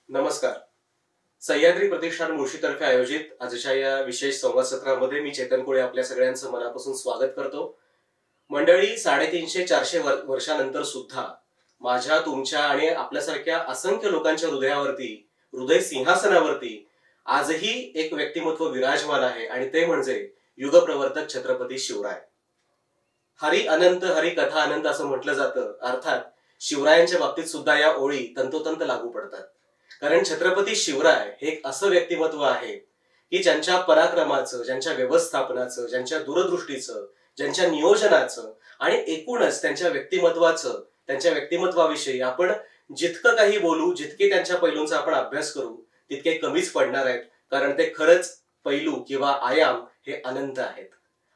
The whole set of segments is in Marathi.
नमस्कार. सह्याद्री प्रतिष्ठान मुळशीतर्फे आयोजित आजच्या या विशेष संवाद सत्रामध्ये मी चेतन कोळे आपल्या सगळ्यांचं मनापासून स्वागत करतो. मंडळी, 350-400 वर्षानंतर सुद्धा माझ्या, तुमच्या आणि आपल्यासारख्या असंख्य लोकांच्या हृदयावरती, हृदय सिंहासनावरती आजही एक व्यक्तिमत्व विराजमान आहे आणि ते म्हणजे युगप्रवर्तक छत्रपती शिवराय. हरी अनंत, हरी कथा अनंत असं म्हटलं जातं. अर्थात शिवरायांच्या बाबतीत सुद्धा या ओळी तंतोतंत लागू पडतात. कारण छत्रपती शिवराय हे एक असं व्यक्तिमत्व आहे की ज्यांच्या पराक्रमाचं, ज्यांच्या व्यवस्थापनाचं, ज्यांच्या दूरदृष्टीचं, ज्यांच्या नियोजनाचं आणि एकूणच त्यांच्या व्यक्तिमत्वाचं, त्यांच्या व्यक्तिमत्वाविषयी आपण जितकं काही बोलू, जितके त्यांच्या पैलूंचा आपण अभ्यास करू तितके कमीच पडणार आहेत. कारण ते खरंच पैलू किंवा आयाम हे अनंत आहेत.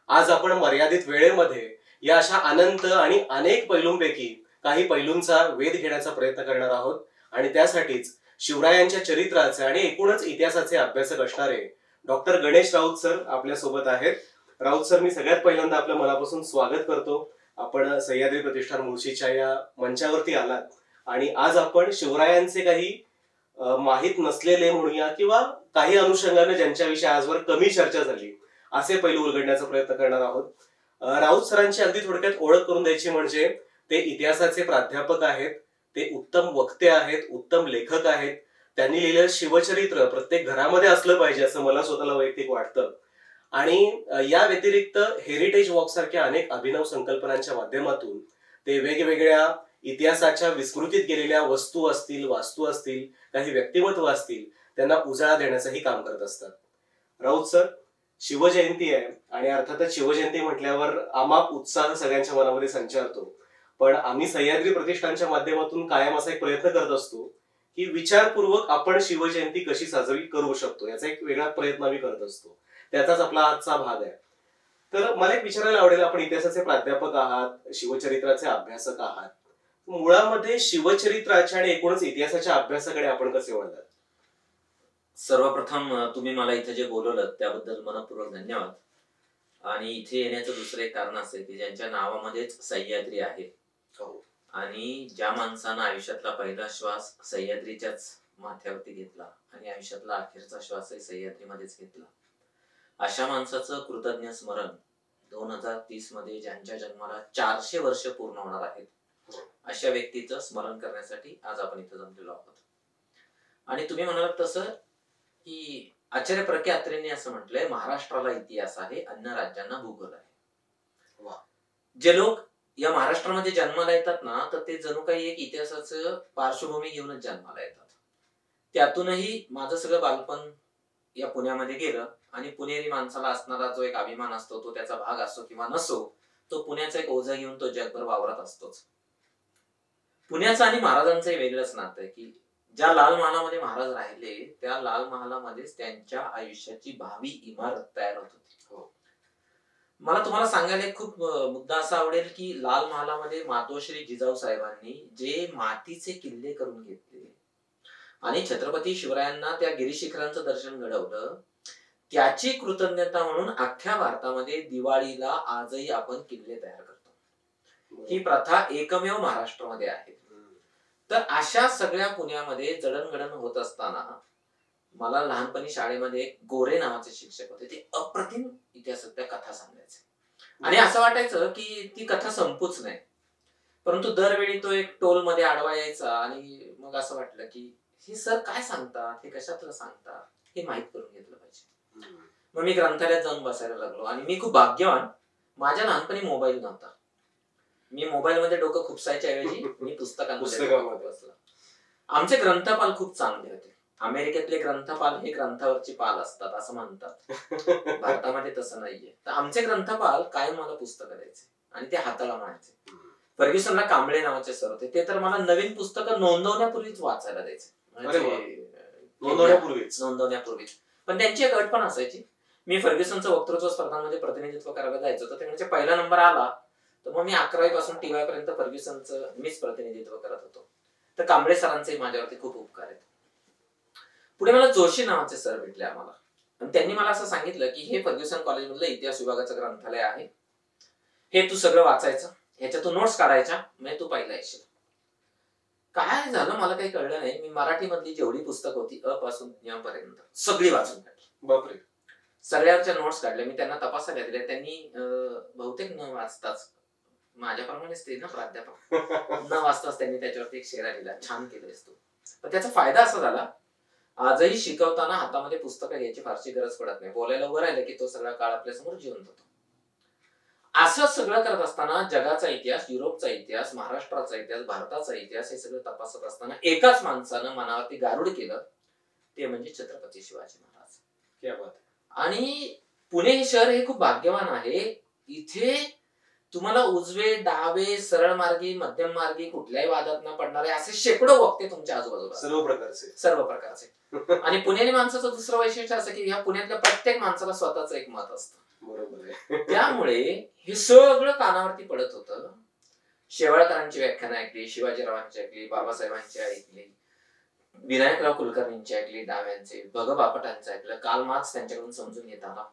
आज आपण मर्यादित वेळेमध्ये या अशा अनंत आणि अनेक पैलूंपैकी काही पैलूंचा वेध घेण्याचा प्रयत्न करणार आहोत आणि त्यासाठीच शिवरायांच्या चरित्राचे आणि एकूणच इतिहासाचे अभ्यासक असणारे डॉक्टर गणेश राऊत सर आपल्या सोबत आहेत. राऊत सर, मी सगळ्यात पहिल्यांदा आपलं मनापासून स्वागत करतो. आपण सह्याद्री प्रतिष्ठान मुळशीच्या या मंचावरती आलात आणि आज आपण शिवरायांचे काही माहीत नसलेले म्हणूया किंवा काही अनुषंगाने ज्यांच्याविषयी आजवर कमी चर्चा झाली असे पैलू उलगडण्याचा प्रयत्न करणार आहोत. राऊत सरांची अगदी थोडक्यात ओळख करून द्यायची म्हणजे ते इतिहासाचे प्राध्यापक आहेत, ते उत्तम वक्ते आहेत, उत्तम लेखक आहेत. त्यांनी लिहिलेलं शिवचरित्र प्रत्येक घरामध्ये असलं पाहिजे असं मला स्वतःला वैयक्तिक वाटतं. आणि या व्यतिरिक्त हेरिटेज वॉक सारख्या अनेक अभिनव संकल्पनांच्या माध्यमातून ते वेगवेगळ्या इतिहासाच्या विस्मृतीत गेलेल्या वस्तू असतील, वास्तू असतील, काही व्यक्तिमत्व असतील, त्यांना उजाळा देण्याचंही काम करत असतात. राऊत सर, शिवजयंती आहे आणि अर्थातच शिवजयंती म्हटल्यावर अमाप उत्साह सगळ्यांच्या मनामध्ये संचारतो. पण आम्ही सह्याद्री प्रतिष्ठानच्या माध्यमातून कायम असा एक प्रयत्न करत असतो की विचारपूर्वक आपण शिवजयंती कशी साजरी करू शकतो याचा एक वेगळा प्रयत्न आम्ही करत असतो. त्याचाच आपला आजचा भाग आहे. तर मला एक विचारायला आवडेल, आपण इतिहासाचे प्राध्यापक आहात, शिवचरित्राचे अभ्यासक आहात, मुळामध्ये शिवचरित्राच्या आणि एकूणच इतिहासाच्या अभ्यासाकडे आपण कसे वळलात? सर्वप्रथम तुम्ही मला इथे जे बोलवलं त्याबद्दल मनपूर्वक धन्यवाद. आणि इथे येण्याचं दुसरं एक कारण असं की ज्यांच्या नावामध्येच सह्याद्री आहे आणि ज्या माणसानं आयुष्यातला पहिला श्वास सह्याद्रीच्याच माथ्यावरती घेतला आणि आयुष्यातला अखेरचा श्वासही सह्याद्रीमध्येच घेतला, अशा माणसाचं कृतज्ञ स्मरण 2030 मध्ये ज्यांच्या जन्माला 400 वर्ष पूर्ण होणार आहेत अशा व्यक्तीचं स्मरण करण्यासाठी आज आपण इथं जमलेलो आहोत. आणि तुम्ही म्हणालात तसं की आचार्य प्र. के. अत्रेंनी असं म्हटलंय, महाराष्ट्राला इतिहास आहे, अन्य राज्यांना भूगोल आहे. जे लोक या महाराष्ट्रामध्ये जन्माला येतात ना, तर ते जणू काही एक इतिहासाचं पार्श्वभूमी घेऊनच जन्माला येतात. त्यातूनही माझं सगळं बालपण या पुण्यामध्ये गेलं आणि पुणेरी माणसाला असणारा जो एक अभिमान असतो, तो त्याचा भाग असतो किंवा नसो, तो पुण्याचा एक ओझा घेऊन तो जगभर वावरत असतोच. पुण्याचं आणि महाराजांचंही वेगळंच नातं आहे की ज्या लाल महालामध्ये महाराज राहिले त्या लाल महालामध्येच त्यांच्या आयुष्याची भावी इमारत तयार होत होती. मला तुम्हाला सांगायला खूप मुद्दा असा आवडेल की लाल महालामध्ये मातोश्री जिजाऊ साहेबांनी जे मातीचे किल्ले करून घेतले आणि छत्रपती शिवरायांना त्या गिरीशिखरांचं दर्शन घडवलं, त्याची कृतज्ञता म्हणून अख्ख्या भारतामध्ये दिवाळीला आजही आपण किल्ले तयार करतो. ही प्रथा एकमेव महाराष्ट्रामध्ये आहे. तर अशा सगळ्या पुण्यामध्ये जडणघडण होत असताना मला लहानपणी शाळेमध्ये गोरे नावाचे शिक्षक होते. ते अप्रतिम इतिहासातल्या कथा सांगायचे आणि असं वाटायचं की ती कथा संपूच नाही. परंतु दरवेळी तो एक टोल मध्ये आडवा यायचा आणि मग असं वाटलं की हे सर काय सांगतात, हे कशातलं सांगतात, हे माहित करून घेतलं पाहिजे. मग मी ग्रंथालयात जाऊन बसायला लागलो आणि मी खूप भाग्यवान, माझ्या लहानपणी मोबाईल नव्हता. मी मोबाईल मध्ये डोकं खुपसायच्या ऐवजी मी पुस्तकांमध्ये बसला. आमचे ग्रंथपाल खूप चांगले होते. अमेरिकेतले ग्रंथपाल हे ग्रंथावरची पाल असतात असं म्हणतात, भारतामध्ये तसं नाहीये. तर आमचे ग्रंथपाल कायम मला पुस्तकं द्यायचे आणि ते हाताला म्हणायचे. फर्ग्युसनला कांबळे नावाचे सर होते, ते तर मला नवीन पुस्तकं नोंदवण्यापूर्वीच वाचायला द्यायचे. नोंदवण्यापूर्वीच. पण त्यांची एक अट पण असायची, मी फर्ग्युसनचं वक्तृत्व स्पर्धांमध्ये प्रतिनिधित्व करायला जायचो तर ते म्हणजे पहिला नंबर आला तर मग मी 11वी पासून TY पर्यंत फर्ग्युसनचं मीच प्रतिनिधित्व करत होतो. तर कांबळे सरांचे माझ्यावरती खूप उपकार आहेत. पुढे मला जोशी नावाचे सर भेटले आम्हाला आणि त्यांनी मला असं सांगितलं की हे फर्ग्युसन कॉलेज मधलं इतिहास विभागाचं ग्रंथालय आहे, हे तू सगळं वाचायचं, ह्याच्यातून नोट्स काढायच्या, म्हणजे तू पहिला येशील. काय झालं मला काही कळलं नाही. मी मराठी मधली जेवढी पुस्तक होती अ पासून ज्ञ पर्यंत सगळी वाचून काढली. बापरे. सगळ्याच्या नोट्स काढल्या मी, त्यांना तपासायला दिल्या. त्यांनी बहुतेक न वाचताच, माझ्याप्रमाणेच ते ना प्राध्यापक, न वाचताच त्यांनी त्याच्यावरती एक शेरा लिहिला, छान केलंयस तू. पण त्याचा फायदा असा झाला, आजही शिकवताना हातामध्ये पुस्तकं घ्यायची फारशी गरज पडत नाही. बोलायला उभं राहिलं की तो सगळा काळ आपल्या समोर जिवंत होतो. असं सगळं करत असताना जगाचा इतिहास, युरोपचा इतिहास, महाराष्ट्राचा इतिहास, भारताचा इतिहास हे सगळं तपासत असताना एकाच माणसानं मनावरती गारुड केलं, ते म्हणजे छत्रपती शिवाजी महाराज. क्या बात. आणि पुणे हे शहर हे खूप भाग्यवान आहे. इथे तुम्हाला उजवे, डावे, सरळ मार्गी, मध्यम मार्गी, कुठल्याही वादात न पडणारे असे शेकडो वक्ते तुमच्या आजूबाजूला, सर्व प्रकारचे. आणि पुणेरी माणसाचं दुसरं वैशिष्ट्य असं की ह्या पुण्यातल्या प्रत्येक माणसाला स्वतःच एक मत असतं. बरोबर आहे. त्यामुळे हे सगळं कानावरती पडत होतं. शेवाळकरांची व्याख्यानं ऐकली, शिवाजीरावांची ऐकली, बाबासाहेबांची ऐकली, विनायकराव कुलकर्णींची ऐकली, डाव्यांचे, भग बापटांचं ऐकलं, कार्ल मार्क्स त्यांच्याकडून समजून घेत आला.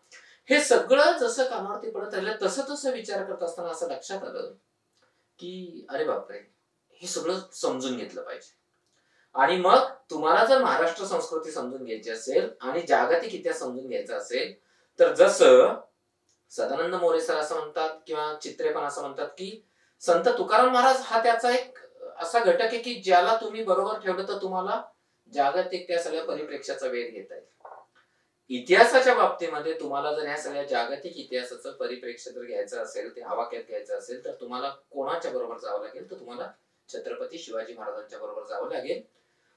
हे सगळं जसं कानावरती पडत राहिलं तसं तसं विचार करत असताना असं लक्षात आलं की अरे बापरे, हे सगळं समजून घेतलं पाहिजे. आणि मग तुम्हाला जर महाराष्ट्र संस्कृती समजून घ्यायची असेल आणि जागतिक इतिहास समजून घ्यायचा असेल तर जसं सदानंद मोरे सर असं म्हणतात किंवा चित्रे पण असं म्हणतात की संत तुकाराम महाराज हा त्याचा एक असा घटक आहे की ज्याला तुम्ही बरोबर ठेवलं तर तुम्हाला जागतिक त्या सगळ्या परिप्रेक्ष्याचा वेध घेता येईल. इतिहासाच्या बाबतीमध्ये तुम्हाला जर ह्या सगळ्या जागतिक इतिहासाचं परिप्रेक्ष्य जर घ्यायचं असेल, ते आवाक्यात घ्यायचं असेल तर तुम्हाला कोणाच्या बरोबर जावं लागेल, तर तुम्हाला छत्रपती शिवाजी महाराजांच्या बरोबर जावं लागेल.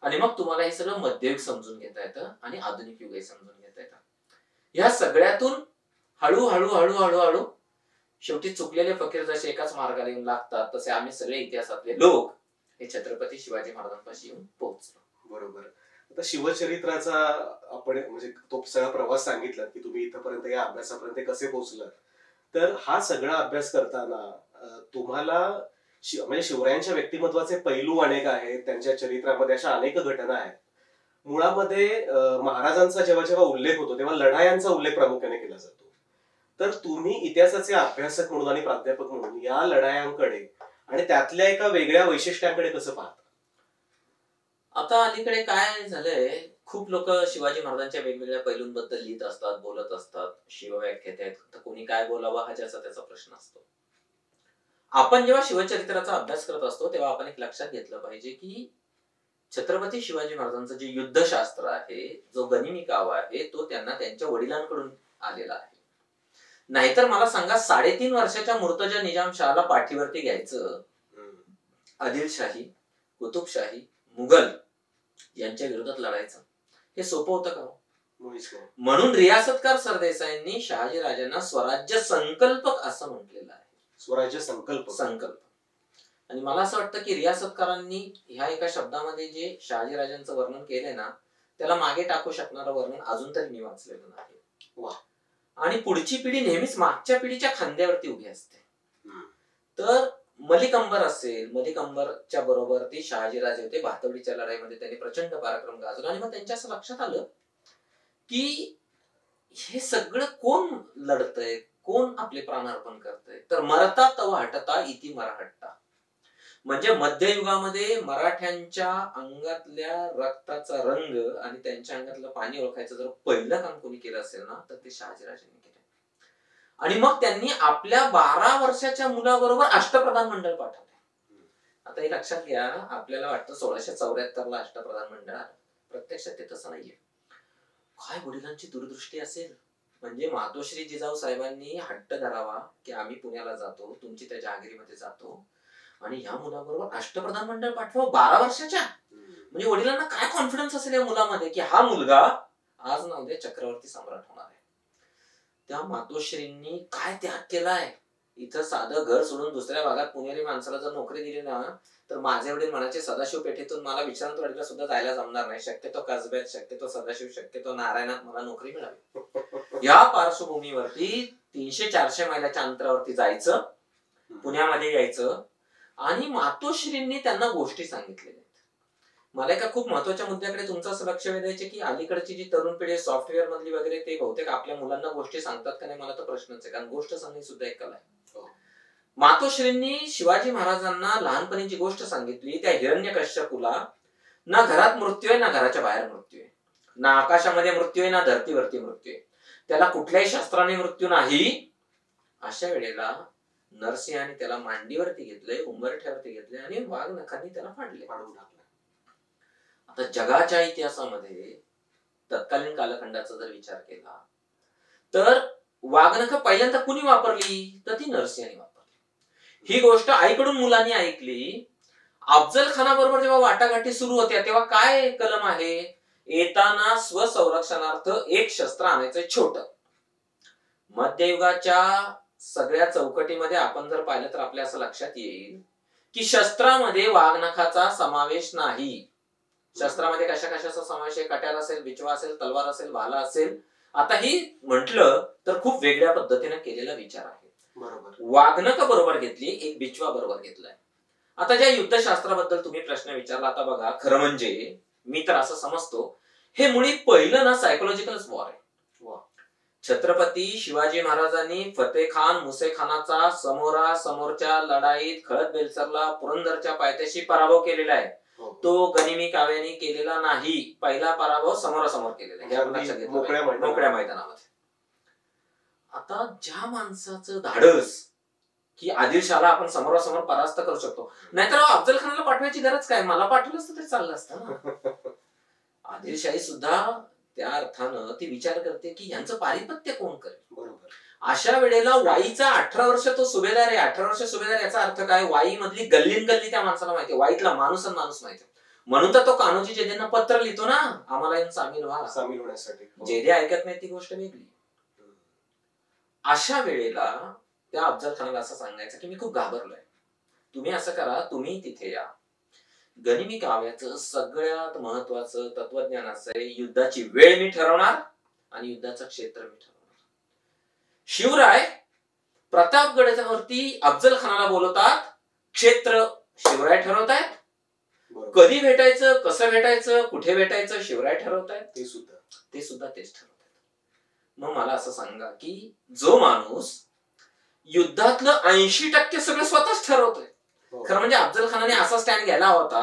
आणि मग तुम्हाला हे सगळं मध्ययुग समजून घेता येतं आणि आधुनिक युगही समजून घेता येतं. ह्या सगळ्यातून हळूहळू हळूहळू हळू शेवटी चुकलेले फकीर जसे एकाच मार्गाला येऊन लागतात, तसे आम्ही सगळे इतिहासातले लोक हे छत्रपती शिवाजी महाराजांपाशी येऊन पोहोचलो. बरोबर. आता शिवचरित्राचा आपण म्हणजे तो सगळा प्रवास सांगितला की तुम्ही इथपर्यंत या अभ्यासापर्यंत कसे पोहोचलात, तर हा सगळा अभ्यास करताना तुम्हाला म्हणजे शिवरायांच्या व्यक्तिमत्वाचे पैलू अनेक आहेत, त्यांच्या चरित्रामध्ये अशा अनेक घटना आहेत. मुळामध्ये महाराजांचा जेव्हा जेव्हा उल्लेख होतो तेव्हा लढायांचा उल्लेख प्रामुख्याने केला जातो. तर तुम्ही इतिहासाचे अभ्यासक म्हणून आणि प्राध्यापक म्हणून या लढायांकडे आणि त्यातल्या एका वेगळ्या वैशिष्ट्यांकडे कसं पाहता? आता अलीकडे काय झालंय, खूप लोक शिवाजी महाराजांच्या वेगवेगळ्या पैलूंबद्दल लिहित असतात, बोलत असतात, शिवव्याख्यात आहेत, तर कोणी काय बोलावं हा ज्याचा त्याचा प्रश्न असतो. आपण जेव्हा शिवचरित्राचा अभ्यास करत असतो तेव्हा आपण एक लक्षात घेतलं पाहिजे की छत्रपती शिवाजी महाराजांचं जे युद्धशास्त्र आहे, जो गनिमी कावा आहे, तो त्यांना त्यांच्या वडिलांकडून आलेला आहे. नाहीतर मला सांगा, 3.5 वर्षाच्या मुर्तजा निजामशहाला पाठीवरती घ्यायचं, आदिलशाही, कुतुबशाही, मुघल यांच्या विरोधात लढायचं, हे सोपं होतं का? म्हणून रियासतकार सरदेसाईंनी शहाजीराजांना स्वराज्य संकल्पक असं म्हटलेलं आहे. स्वराज्य संकल्प. आणि मला असं वाटतं की रियासतकारांनी ह्या एका शब्दामध्ये जे शहाजीराजांचं वर्णन केलंय ना, त्याला मागे टाकू शकणारं वर्णन अजून तरी मी वाचलेलं नाही. वा. आणि पुढची पिढी नेहमीच मागच्या पिढीच्या खांद्यावरती उभी असते. तर मलिक अंबर असेल, मलिक अंबरच्या बरोबर ते शहाजीराजे होते, भातवडीच्या लढाईमध्ये त्यांनी प्रचंड पराक्रम गाजवला. आणि मग त्यांच्या असं लक्षात आलं की हे सगळं कोण लढतंय, कोण आपले प्राणार्पण करतंय, तर मरता तव हटता इति मराहट्टा. म्हणजे मध्ययुगामध्ये मराठ्यांच्या अंगातल्या रक्ताचा रंग आणि त्यांच्या अंगातलं पाणी ओळखायचं जर पहिलं काम कोणी केलं असेल ना, तर ते शहाजीराजांनी केलं. आणि मग त्यांनी आपल्या 12 वर्षाच्या मुलाबरोबर अष्टप्रधान मंडळ पाठवले. आता हे लक्षात घ्या, आपल्याला वाटतं 1674 अष्टप्रधान मंडळ आलं, प्रत्यक्षात ते तसं नाहीये. काय वडिलांची दूरदृष्टी असेल. म्हणजे मातोश्री जिजाऊ साहेबांनी हट्ट धरावा की आम्ही पुण्याला जातो, तुमची त्या जहागिरीमध्ये जातो आणि ह्या मुलाबरोबर अष्टप्रधान मंडळ पाठवा 12 वर्षाच्या. म्हणजे वडिलांना काय कॉन्फिडन्स असेल या मुलामध्ये की हा मुलगा आज ना उद्या चक्रवर्ती सम्राट होणार आहे. त्या मातोश्रींनी काय त्याग केलाय. इथं साधं घर सोडून दुसऱ्या भागात पुणेरी माणसाला जर नोकरी दिली ना, तर माझे वडील म्हणायचे सदाशिव पेठेतून मला विश्रांतवाडीला सुद्धा जायला जमणार नाही, शक्यतो कसब्यात, शक्यतो सदाशिव, शक्यतो नारायणात मला नोकरी मिळावी. या पार्श्वभूमीवरती 300-400 मैलाच्या अंतरावरती जायचं, पुण्यामध्ये यायचं आणि मातोश्रींनी त्यांना गोष्टी सांगितलेल्या. मला एका खूप महत्वाच्या मुद्द्याकडे तुमचं असं लक्ष वेधायचे की अलीकडची जी तरुण पिढी सॉफ्टवेअर मधली वगैरे ते बहुतेक आपल्या मुलांना गोष्टी सांगतात का नाही, मला तर प्रश्नच आहे, कारण गोष्ट सांगणे सुद्धा एक कला आहे. मातोश्रींनी शिवाजी महाराजांना लहानपणीची गोष्ट सांगितली, त्या हिरण्यकश्यपूला ना घरात मृत्यू आहे ना घराच्या बाहेर मृत्यू आहे, ना आकाशामध्ये मृत्यू आहे ना धरतीवरती मृत्यू आहे, त्याला कुठल्याही शस्त्राने मृत्यू नाही. अशा वेळेला नरसिंहाने त्याला मांडीवरती घेतले, उंबरठ्यावरती घेतले आणि वाघ नखांनी त्याला फाडले, फाडून टाकले. आता जगाच्या इतिहासामध्ये तत्कालीन कालखंडाचा जर विचार केला तर वाघनख पहिल्यांदा कुणी वापरली तर ती नरसिंहाने वापरली. ही गोष्ट आईकडून मुलांनी ऐकली. अफजल खानाबरोबर जेव्हा वाटाघाटी सुरू होत्या तेव्हा काय कलम आहे, येताना स्वसंरक्षणार्थ एक शस्त्र आणायचं छोट. मध्ययुगाच्या सगळ्या चौकटीमध्ये आपण जर पाहिलं तर आपल्या असं लक्षात येईल की शस्त्रामध्ये वाघनखाचा समावेश नाही. शस्त्रामध्ये कशा कशाचा समावेश आहे, कट्यार असेल, बिचवा असेल, तलवार असेल, भाला असेल. आता ही म्हटलं तर खूप वेगळ्या पद्धतीने केलेला विचार आहे. बरोबर, वाघनख बरोबर घेतली, एक बिचवा बरोबर घेतलाय. आता ज्या युद्धशास्त्राबद्दल तुम्ही प्रश्न विचारला, आता बघा खरं म्हणजे मी तर असं समजतो हे मुळी पहिलं ना सायकोलॉजिकल वॉर आहे. छत्रपती शिवाजी महाराजांनी फतेखान मुसेखानाचा समोरच्या लढाईत खळद बेलसरला पुरंदरच्या पायथ्याशी पराभव केलेला आहे. तो गनिमी काव्याने केलेला नाही. पहिला पराभव समोरासमोर केलेला आहे मोकळ्या मैदानामध्ये. आता ज्या माणसाचं धाडस की आदिलशाहला आपण समोरासमोर परास्त करू शकतो, नाहीतर अफजल खानाला पाठवायची गरज काय, मला पाठवलं असतं तरी चाललं असतं ना. आदिलशाही सुद्धा त्या अर्थानं ती विचार करते की यांचं पारिपत्य कोण करेल. बरोबर, अशा वेळेला वाईचा 18 वर्ष तो सुभेदार आहे. 18 वर्ष सुभेदार याचा अर्थ काय, वाई मधली गल्लीन गल्ली त्या माणसाला माहिती, वाईतला माणूस आणि माणूस माहिती. म्हणून तर तो कान्होजी जेदेंना पत्र लिहितो ना, आम्हाला येऊन सामील होण्यासाठी. जेदे ऐकत नाही ती गोष्ट वेगळी. अशा वेळेला त्या अफजल खानाला असं सांगायचं की मी खूप घाबरलोय, तुम्ही असं करा, तुम्ही तिथे या. गनिमी काव्याचं सगळ्यात महत्वाचं तत्वज्ञान असं आहे, युद्धाची वेळ मी ठरवणार आणि युद्धाचं क्षेत्र मी ठरवणार. शिवराय प्रतापगडावरती अफजल खानाला बोलवतात, क्षेत्र शिवराय ठरवतायत, कधी भेटायचं, कसं भेटायचं, कुठे भेटायचं शिवराय ठरवतायत, ते सुद्धा तेच ठरवतायत. मग मला असं सांगा की जो माणूस युद्धातलं 80% सगळं स्वतःच ठरवतोय, खरं म्हणजे अफजल खानाने असा स्टँड घ्यायला होता,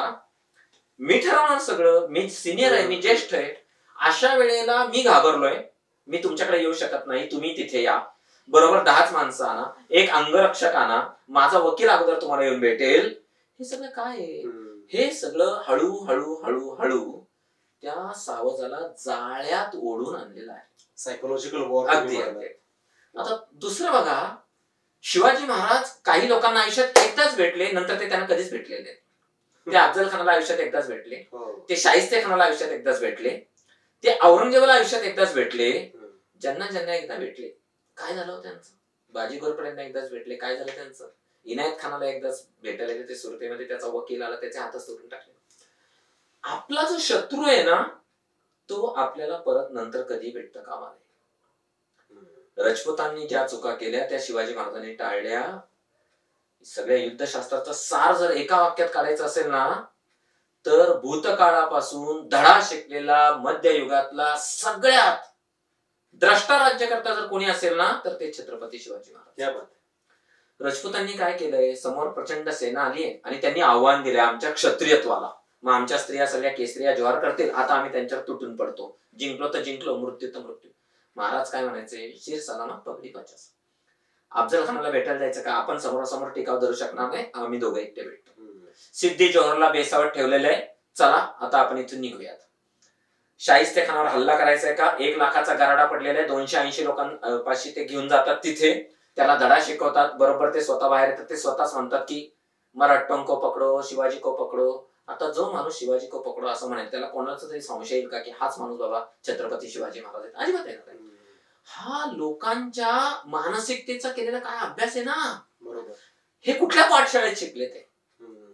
मी ठरवणार सगळं, मी सिनियर आहे, मी ज्येष्ठ आहे. अशा वेळेला मी घाबरलोय, मी तुमच्याकडे येऊ शकत नाही, तुम्ही तिथे या, बरोबर 10च माणसं आणा, एक अंगरक्षक आणा, माझा वकील अगोदर तुम्हाला येऊन भेटेल. हे सगळं काय आहे, हे सगळं हळूहळू हळूहळू त्या सावजाला जाळ्यात ओढून आणलेलं आहे. Psychological war. आता दुसरं बघा, शिवाजी महाराज काही लोकांना आयुष्यात एकदाच भेटले, नंतर ते त्यांना कधीच भेटलेले. ते अफजल खानाला आयुष्यात एकदाच भेटले, ते शाहिस्ते खानाला आयुष्यात एकदाच भेटले, ते औरंगजेबाला आयुष्यात एकदाच भेटले. ज्यांना ज्यांना एकदा भेटले काय झालं त्यांचं, बाजी घोरपड्यांना एकदाच भेटले, काय झालं त्यांचं, इनायत खानाला एकदाच भेटायला गेले, ते सुरतेमध्ये त्याचा वकील आला, त्याचे हातच तोडून टाकले. आपला जो शत्रू आहे ना तो आपल्याला परत नंतर कधी भेटतं कामा नये. राजपुतांनी ज्या चुका केल्या त्या शिवाजी महाराजांनी टाळल्या. सगळ्या युद्धशास्त्राचा सार जर एका वाक्यात काढायचं असेल ना तर भूतकाळापासून धडा शिकलेला मध्ययुगातला सगळ्यात द्रष्टा राज्यकर्ता जर कोणी असेल ना तर ते छत्रपती शिवाजी महाराज. राजपुतांनी काय केलंय, समोर प्रचंड सेना आली आणि त्यांनी आव्हान दिलंय आमच्या क्षत्रियत्वाला. मग आमच्या स्त्रिया सगळ्या केसरिया ज्वार करतील, आता आम्ही त्यांच्यावर तुटून पडतो, जिंकलो तर जिंकलो, मृत्यू तर मृत्यू. महाराज काय म्हणायचे, शिर सलामत पगडी 50. अफजल खानाला भेटायला जायचं का, आपण समोरासमोर टिकाव धरू शकणार नाही, आम्ही दोघं एकटे भेटतो. सिद्धी जोहरला बेसावत ठेवलेलं आहे, चला आता आपण इथून निघूयात. शाहिस्ते खानावर हल्ला करायचा आहे का, 1 लाखाचा गराडा पडलेला आहे, 280 लोकांपाशी ते घेऊन जातात, तिथे त्याला धडा शिकवतात. बरोबर ते स्वतः बाहेर येतात, ते स्वतःच म्हणतात की मराठों को पकडो, शिवाजी को पकडो. आता जो माणूस शिवाजी को पकडो असं म्हणेल त्याला कोणाचा तरी संशय येईल का की हाच माणूस बाबा छत्रपती शिवाजी महाराज आहेत? अजिबात येणार नाही. हा लोकांच्या मानसिकतेचा केलेला काय अभ्यास आहे ना. बरोबर, हे कुठल्या पाठशाळेत शिकले ते,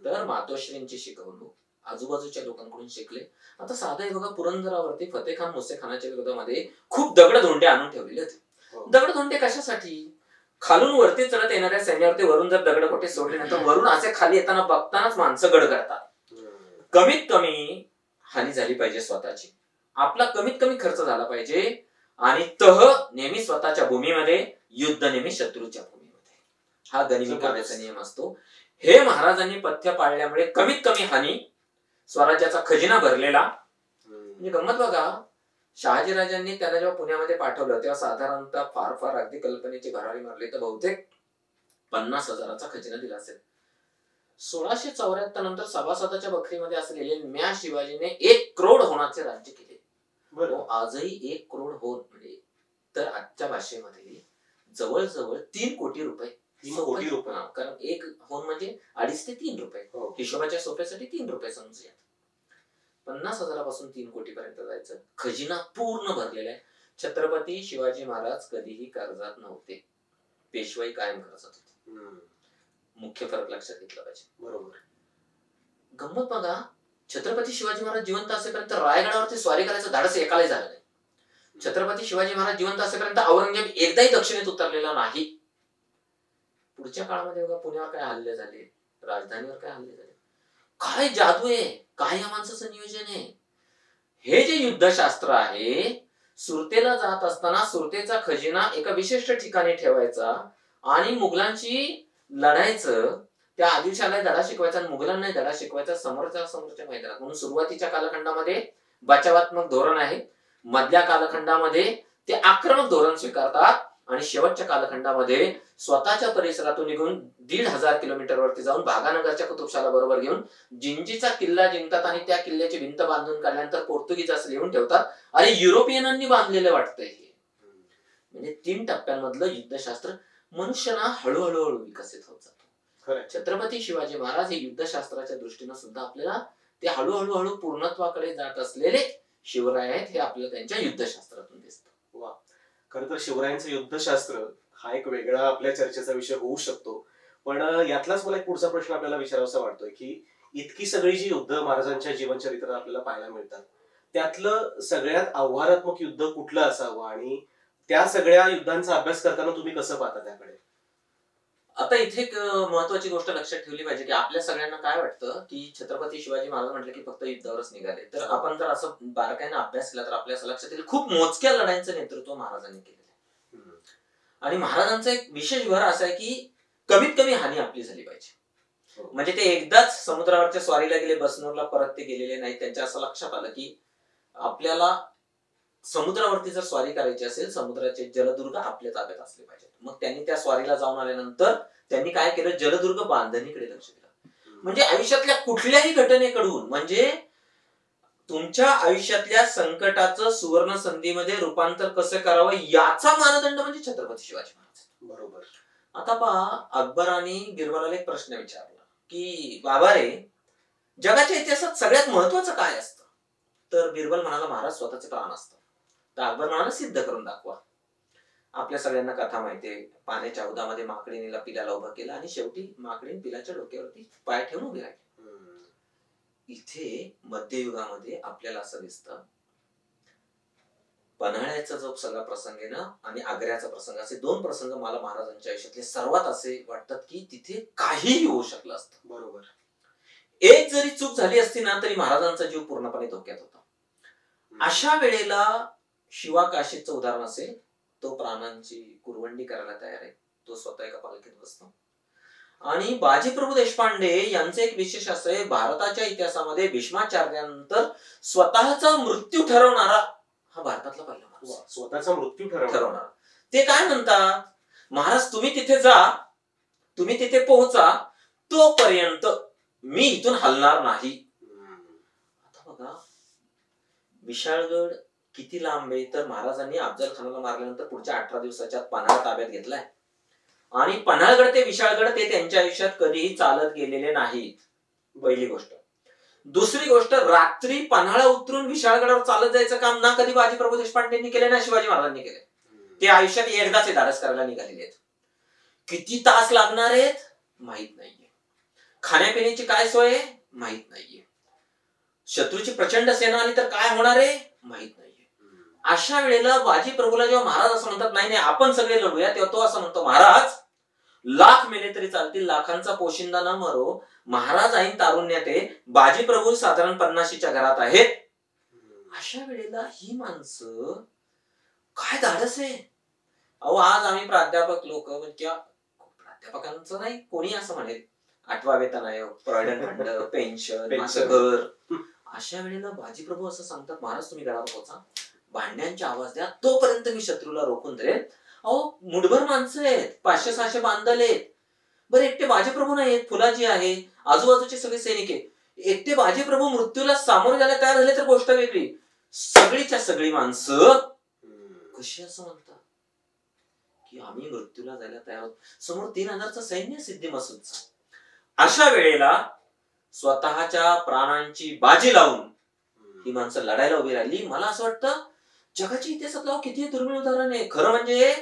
तर मातोश्रींची शिकवणूक आजूबाजूच्या लोकांकडून शिकले. आता साधा बघा, पुरंदरावरती फतेखान मुसेखानाच्या विरोधामध्ये खूप दगडधोंडे आणून ठेवलेले होते. दगडधोंडे कशासाठी, खालून वरती चढत येणाऱ्या सैन्यावरती वरून जर दगडकोटे सोडले नंतर वरून असे खाली येताना बघतानाच माणसं गड करतात. कमीत कमी हानी झाली पाहिजे स्वतःची, आपला कमीत कमी खर्च झाला पाहिजे, आणि तह नेहमी स्वतःच्या भूमीमध्ये, युद्ध नेहमी शत्रूच्या भूमीमध्ये. हा गनिमी काव्याचा नियम असतो. हे महाराजांनी पथ्य पाळल्यामुळे कमीत कमी हानी, स्वराज्याचा खजिना भरलेला. म्हणजे गंमत बघा, शहाजीराजांनी त्याला जेव्हा पुण्यामध्ये पाठवलं तेव्हा साधारणतः फार फार अगदी कल्पनेची भरारी मारली तर बहुतेक 50,000चा खजिना दिला असेल. 1674 नंतर सभासदाच्या बखरीमध्ये असलेले म्या शिवाजीने 1 करोड होनाचे राज्य केले. आजही 1 करोड होन म्हणजे तर आजच्या भाषेमध्ये जवळजवळ 3 कोटी रुपये. 3 कोटी रुपये, कारण 1 होन म्हणजे 2.5 ते 3 रुपये. हिशोबाच्या सोप्यासाठी 3 रुपये समजूया. 50,000पासून 3 कोटी पर्यंत जायचं. खजिना पूर्ण भरलेला आहे. छत्रपती शिवाजी महाराज कधीही कर्जात नव्हते, पेशवाई कायम कर्जात होते. मुख्य फरक लक्षात घेतला पाहिजे. बरोबर. गंमत बघा, छत्रपती शिवाजी महाराज जिवंत असेपर्यंत रायगडावरती स्वारी करायचं धाडस एकालाही झालं नाही. छत्रपती शिवाजी महाराज जिवंत असेपर्यंत औरंगजेब एकदाही दक्षिणेत उतरलेला नाही. पुढच्या काळामध्ये बघा पुण्यावर काय हल्ले झाले, राजधानीवर काय हल्ले झाले, काय जादू आहे, काय या माणसाचं नियोजन आहे. हे जे युद्धशास्त्र आहे, सुरतेला जात असताना सुरतेचा खजिना एका विशिष्ट ठिकाणी ठेवायचा आणि मुघलांशी लढायचं. त्या आदिलशाहाला धडा शिकवायचा आणि मुघलांना धडा शिकवायचा समोरच्या मैदानात. म्हणून सुरुवातीच्या कालखंडामध्ये बचावात्मक धोरण आहे, मधल्या कालखंडामध्ये ते आक्रमक धोरण स्वीकारतात आणि शेवटच्या कालखंडामध्ये स्वतःच्या परिसरातून निघून 1,500 किलोमीटरवरती जाऊन भागानगरच्या कुतुबशाला बरोबर घेऊन जिंजीचा किल्ला जिंकतात आणि त्या किल्ल्याची भिंत बांधून काढल्यानंतर पोर्तुगीज असं लिहून ठेवतात, अरे युरोपियनांनी बांधलेलं वाटतंय हे. म्हणजे 3 टप्प्यांमधलं युद्धशास्त्र मनुष्याना हळूहळू विकसित होत जातो. छत्रपती शिवाजी महाराज हे युद्धशास्त्राच्या दृष्टीनं सुद्धा आपल्याला ते हळूहळू पूर्णत्वाकडे जात असलेले शिवराय आहेत, हे आपल्याला त्यांच्या युद्धशास्त्रातून दिसतं. वा, खरं तर शिवरायांचं युद्धशास्त्र हा एक वेगळा आपल्या चर्चेचा विषय होऊ शकतो. पण यातलाच मला एक पुढचा प्रश्न आपल्याला विचारावासा वाटतोय की इतकी सगळी जी युद्ध महाराजांच्या जीवनचरित्रात आपल्याला पाहायला मिळतात, त्यातलं सगळ्यात आव्हानात्मक युद्ध कुठलं असावं आणि त्या सगळ्या युद्धांचा अभ्यास करताना तुम्ही कसं पाहता त्याकडे? आता इथे एक महत्वाची गोष्ट लक्षात ठेवली पाहिजे की आपल्या सगळ्यांना काय वाटतं की छत्रपती शिवाजी महाराज म्हटलं की फक्त युद्धावरच निघाले. तर आपण जर असं बारकाईने अभ्यास केला तर आपल्या असं लक्षात येईल खूप मोजक्या लढाईचं नेतृत्व महाराजांनी केलेलं आहे. आणि महाराजांचा एक विशेष भर असा आहे की कमीत कमी हानी आपली झाली पाहिजे. म्हणजे ते एकदाच समुद्रावरच्या स्वारीला गेले, बसनूरला परत ते गेलेले नाही. त्यांच्या असं लक्षात आलं की आपल्याला समुद्रावरती जर स्वारी करायची असेल, समुद्राचे जलदुर्ग आपल्या ताब्यात असले पाहिजेत. मग त्यांनी त्या स्वारीला जाऊन आल्यानंतर त्यांनी काय केलं, जलदुर्ग बांधणीकडे लक्ष दिलं. म्हणजे आयुष्यातल्या कुठल्याही घटनेकडून, म्हणजे तुमच्या आयुष्यातल्या संकटाचं सुवर्ण संधीमध्ये रूपांतर कसं करावं याचा मानदंड म्हणजे छत्रपती शिवाजी महाराज. बरोबर. आता पहा, अकबराने बिरबलाला एक प्रश्न विचारला की बाबा रे, जगाच्या इतिहासात सगळ्यात महत्वाचं काय असतं? तर बिरबल म्हणाला, महाराज स्वतःचे प्राण असतं. तर अकबर म्हणाला, सिद्ध करून दाखवा. आपल्या सगळ्यांना कथा माहितीये, पाण्याच्या हौदामध्ये माकडीनीला पिलाला उभं केलं आणि शेवटी माकडीने पिलाच्या डोक्यावरती पाय ठेवून उभी राहिली. इथे मध्ययुगामध्ये आपल्याला असं दिसतं, पन्हाळ्याचा जो सगळा प्रसंग आहे ना आणि आग्र्याचा प्रसंग, असे 2 प्रसंग मला महाराजांच्या आयुष्यातले सर्वात असे वाटतात की तिथे काहीही होऊ शकलं असतं. बरोबर. एक जरी चूक झाली असती ना तरी महाराजांचा जीव पूर्णपणे धोक्यात होता. अशा वेळेला शिवाकाशीचं उदाहरण असेल, तो प्राणांची कुरवंडी करायला तयार आहे. तो स्वतः एका पालखीत बसतो. आणि बाजीप्रभू देशपांडे यांचं एक विशेष असं आहे, भारताच्या इतिहासामध्ये भीष्माचार्यानंतर स्वतःचा मृत्यू ठरवणारा हा भारतातला पहिला माणूस. स्वतःचा मृत्यू ठरवणारा. ते काय म्हणतात, महाराज तुम्ही तिथे जा, तुम्ही तिथे पोहोचा, तोपर्यंत मी इथून हलणार नाही. आता बघा, विशाळगड किती लांब आहे, तर महाराजांनी अफजल खानाला मारल्यानंतर पुढच्या 18 दिवसाच्या पन्हाळा ताब्यात घेतलाय. आणि पन्हाळगड ते विशाळगड ते त्यांच्या आयुष्यात कधीही चालत गेलेले नाहीत, पहिली गोष्ट. दुसरी गोष्ट, रात्री पन्हाळा उतरून विशाळगडावर चालत जायचं काम ना कधी बाजीप्रभू देशपांडेंनी केले ना शिवाजी महाराजांनी केले. ते आयुष्यात एकदाच धाडस करायला निघालेले आहेत. किती तास लागणार आहेत माहित नाहीये, खाण्यापिण्याची काय सोय आहे माहित नाहीये, शत्रूची प्रचंड सेना आली तर काय होणार आहे माहित नाहीये. अशा वेळेला बाजीप्रभूला जेव्हा महाराज असं म्हणतात नाही नाही आपण सगळे लढूया, तेव्हा तो असं म्हणतो, महाराज लाख मेले तरी चालतील, लाखांचा पोशिंदा न मरो, महाराज ऐन तारुण्यात आहे, बाजीप्रभू साधारण 50च्या घरात आहेत. अशा वेळेला ही माणसं काय धाडस आहे. अहो आज आम्ही प्राध्यापक लोक किंवा प्राध्यापकांचं नाही, कोणी असं म्हणेल, 8वा वेतन आयोग, प्रॉव्हिडंट फंड, पेन्शन, माझं घर. अशा वेळेला बाजीप्रभू असं सांगतात, महाराज तुम्ही घरावर पोहोचा, भांड्यांचे आवाज द्या, तोपर्यंत मी शत्रूला रोखून धरेल. अहो मुठभर माणसं आहेत, 500-600 बांधलेत. बरं एकटे बाजीप्रभू नाही आहेत, फुलाजी आहे, आजूबाजूचे सगळे सैनिक आहेत. एकटे बाजीप्रभू मृत्यूला सामोरे जायला तयार झाले तर गोष्ट वेगळी. सगळीच्या सगळी माणसं कशी असं म्हणतात की आम्ही मृत्यूला जायला तयार आहोत. समोर 3000चं सैन्य सिद्धी मसूदचं. अशा वेळेला स्वतःच्या प्राणांची बाजी लावून ही माणसं लढायला उभी राहिली. मला असं वाटतं जगाच्या इतिहासातलं किती दुर्मिळ उदाहरण आहे. खरं म्हणजे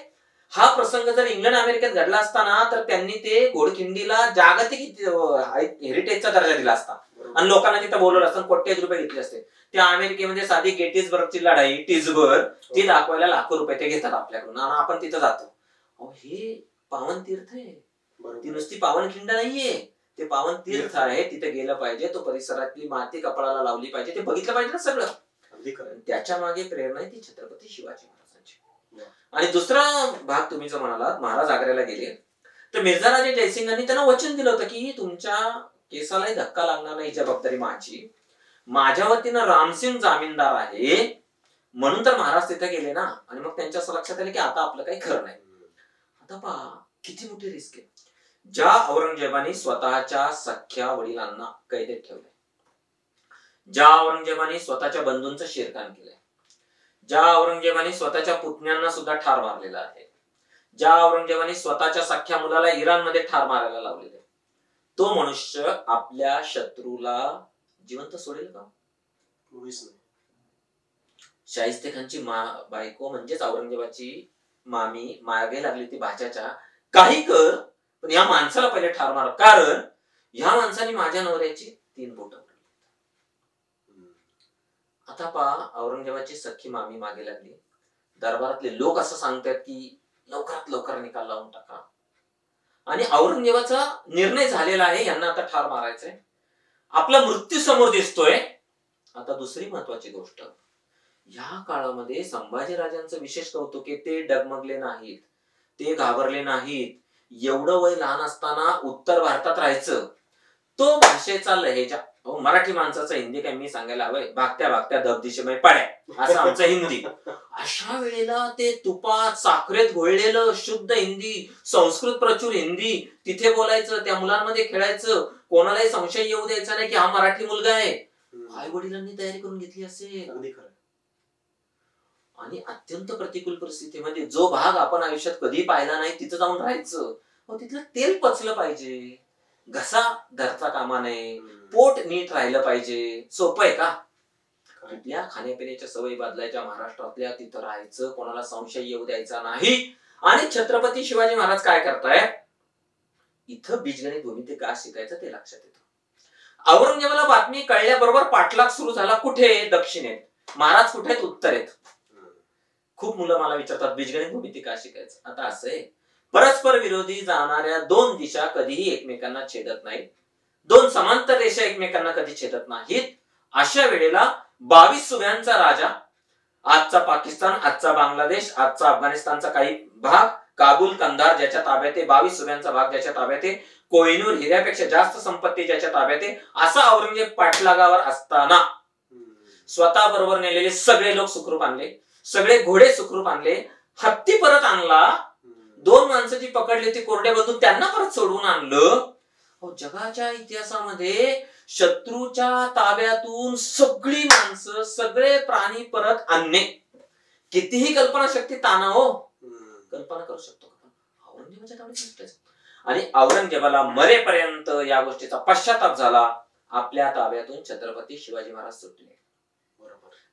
हा प्रसंग जर इंग्लंड अमेरिकेत घडला असताना तर त्यांनी ते घोडखिंडीला जागतिक हेरिटेजचा दर्जा दिला असता आणि लोकांना तिथं बोलवलं असतं, कोट्यावधी रुपये घेतले असते. त्या अमेरिकेमध्ये साधी गेटिसबर्गची लढाई, टिट्सबर्ग, ती दाखवायला लाखो रुपये ते घेतात आपल्याकडून आणि आपण तिथं जातो. हे पावन तीर्थ आहे, ती नुसती पावनखिंड नाहीये, ते पावन तीर्थ आहे. तिथे गेलं पाहिजे, तो परिसरातली माती कपाळाला लावली पाहिजे, ते बघितलं पाहिजे ना सगळं. त्याच्या मागे प्रेरणा आहे ती छत्रपती शिवाजी महाराजांची. आणि दुसरा भाग तुम्ही जो म्हणालात, महाराज आग्र्याला गेले तर मिर्झा राजे जयसिंगांनी त्यांना वचन दिलं होतं की तुमच्या केसालाही धक्का लागणार नाही, जबाबदारी माझी, माझ्या वतीनं रामसिंग जामीनदार आहे. म्हणून तर महाराज तिथे गेले ना. आणि मग त्यांच्या असं लक्षात आलं की आता आपलं काही खरं नाही. आता पहा किती मोठी रिस्क आहे. ज्या औरंगजेबाने स्वतःच्या सख्या वडिलांना कैदेत ठेवले, ज्या औरंगजेबाने स्वतःच्या बंधूंचं शिरकाण केलंय, ज्या औरंगजेबाने स्वतःच्या पुतण्यांना सुद्धा ठार मारलेला आहे, ज्या औरंगजेबाने स्वतःच्या सख्या मुलाला इराणमध्ये ठार मारायला लावलेले, तो मनुष्य आपल्या शत्रूला जिवंत सोडेल का? मुळीच नाही. शाहिस्तेखानची बायको म्हणजेच औरंगजेबाची मामी मागे लागली ती भाच्याच्या, काही कर पण या माणसाला पहिले ठार मार, कारण ह्या माणसाने माझ्या नवऱ्याची 3 बोटं उडवली. आता पहा औरंगजेबाची सख्खी मामी मागे लागली. दरबारातले लोक असं सांगतात की लवकरात लवकर निकाल लावून टाका. आणि औरंगजेबाचा निर्णय झालेला आहे, यांना आता ठार मारायचंय. आपला मृत्यू समोर दिसतोय. आता दुसरी महत्वाची गोष्ट, या काळामध्ये संभाजीराजांचं विशेष कौतुक आहे, ते डगमगले नाहीत, ते घाबरले नाहीत. एवढं वय लहान असताना उत्तर भारतात राहायचं, तो भाषेचा लहेजा. मराठी माणसाचं हिंदी काय मी सांगायला हवंय, भागत्या भागत्या दबदिशेमध्ये पड्या, असं आमचं हिंदी. अशा वेळेला ते तुपात साखरेत घोळलेलं शुद्ध हिंदी, संस्कृत प्रचूर हिंदी तिथे बोलायचं, त्या मुलांमध्ये खेळायचं, कोणालाही संशय येऊ द्यायचा नाही की हा मराठी मुलगा आहे. आई वडिलांनी तयारी करून घेतली असेल. आणि अत्यंत प्रतिकूल परिस्थितीमध्ये जो भाग आपण आयुष्यात कधी पाहिला नाही तिथं जाऊन राहायचं. तिथलं तेल पचलं पाहिजे, घसा धरता कामा नये, पोट नीट राहिलं पाहिजे. सोपं आहे का? आपल्या खाण्यापिण्याच्या सवयी बदलायच्या, महाराष्ट्रातल्या, तिथं राहायचं, कोणाला संशय येऊ द्यायचा नाही. आणि छत्रपती शिवाजी महाराज काय करताय, इथं बीजगणित भूमिती का शिकायचं ते लक्षात येतं. औरंगजेबाला बातमी कळल्याबरोबर पाठलाग सुरू झाला. कुठे? दक्षिणेत. महाराज कुठे आहेत? उत्तरेत. खूप मुलं मला विचारतात बीजगणित भूमिती का शिकायचं. आता असं आहे, परस्पर विरोधी जाणाऱ्या 2 दिशा कधीही एकमेकांना छेदत नाहीत, 2 समांतर रेषा एकमेकांना कधी छेदत नाहीत. अशा वेळेला 22 सुभ्यांचा राजा, आजचा पाकिस्तान, आजचा बांगलादेश, आजचा अफगाणिस्तानचा काही भाग, काबूल, कंधार ज्याच्या ताब्यात आहे, 22 सुभ्यांचा भाग ज्याच्या ताब्यात आहे, कोहिनूर हिऱ्यापेक्षा जास्त संपत्ती ज्याच्या ताब्यात आहे, असा औरंगजेब पाठलागावर असताना स्वतः बरोबर नेलेले सगळे लोक सुखरूप आणले, सगळे घोडे सुखरूप आणले, हत्ती परत आणला, 2 माणसं जी पकडली होती कोरडे बंधून त्यांना परत सोडवून आणलं. जगाच्या इतिहासामध्ये शत्रूच्या ताब्यातून सगळी माणसं, सगळे प्राणी परत आणणे कितीही कल्पनाशक्ती ताना हो, कल्पना करू शकतो का? औरंगजेबाच्या ताब्यात. आणि औरंगजेबाला मरेपर्यंत या गोष्टीचा पश्चाताप झाला. आपल्या ताब्यातून छत्रपती शिवाजी महाराज सुटले.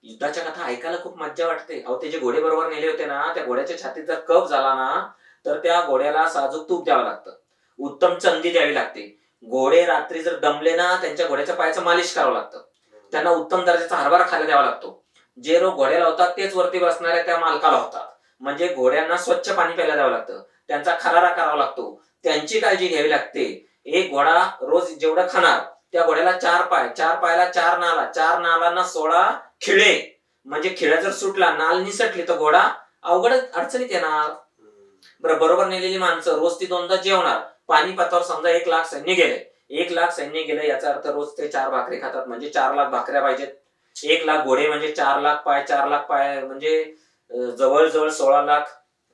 युद्धाच्या कथा ऐकायला खूप मज्जा वाटते. ते जे घोडे बरोबर नेले होते ना, त्या घोड्याच्या छातीत जर कफ झाला ना तर त्या घोड्याला साजूक तूप द्यावं लागतं, उत्तम चंदी द्यावी लागते. घोडे रात्री जर दमले ना, त्यांच्या घोड्याच्या पायाचं मालिश करावं लागतं, त्यांना उत्तम दर्जाचा हरभरा खायला द्यावा लागतो. जे रोग घोड्याला होतात तेच वरती बसणाऱ्या त्या मालकाला होतात. म्हणजे घोड्यांना स्वच्छ पाणी प्यायला द्यावं लागतं, त्यांचा खरारा करावा लागतो, त्यांची काळजी घ्यावी लागते. एक घोडा रोज जेवढं खाणार, त्या घोड्याला 4 पाय, 4 पायाला 4 नाला, 4 नालांना 16 खिळे. म्हणजे खिळा जर सुटला, नाल निसटली तर घोडा अवघड अडचणीत येणार. बरोबर नेलेली माणसं रोज ती 2दा जेवणार, पानिपतावर समजा 1 लाख सैन्य गेले, 1 लाख सैन्य गेले याचा अर्थ रोज ते 4 भाकरी खातात म्हणजे 4 लाख भाकऱ्या पाहिजेत. 1 लाख घोडे म्हणजे 4 लाख पाय, 4 लाख पाय म्हणजे जवळजवळ 16 लाख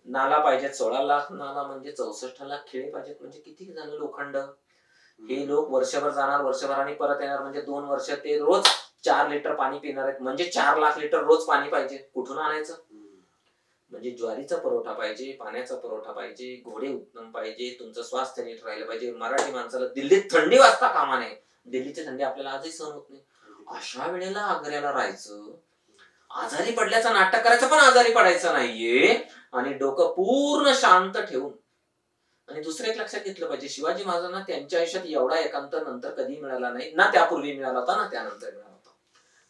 नाला पाहिजेत. 16 लाख नाला म्हणजे 64 लाख खिळे पाहिजेत. म्हणजे किती झालं लोखंड. हे लोक वर्षभर जाणार, वर्षभराने परत येणार, म्हणजे 2 वर्ष ते रोज 4 लिटर पाणी पिणार आहेत. म्हणजे 4 लाख लिटर रोज पाणी पाहिजे. कुठून आणायचं? म्हणजे ज्वारीचा पुरवठा पाहिजे, पाण्याचा पुरवठा पाहिजे, घोडे उत्तम पाहिजे, तुमचं स्वास्थ्य नीट राहिलं पाहिजे. मराठी माणसाला दिल्लीत थंडी वाजता कामा नये. दिल्लीची थंडी आपल्याला आजही सहन होत नाही. अशा वेळेला आग्र्याला राहायचं, आजारी पडल्याचं नाटक करायचं, पण आजारी पडायचं नाहीये आणि डोकं पूर्ण शांत ठेवून. आणि दुसरं एक लक्षात घेतलं पाहिजे, शिवाजी महाराजांना त्यांच्या आयुष्यात एवढा एकांत नंतर कधी मिळाला नाही, ना त्यापूर्वी मिळाला होता ना त्यानंतर मिळाला होता.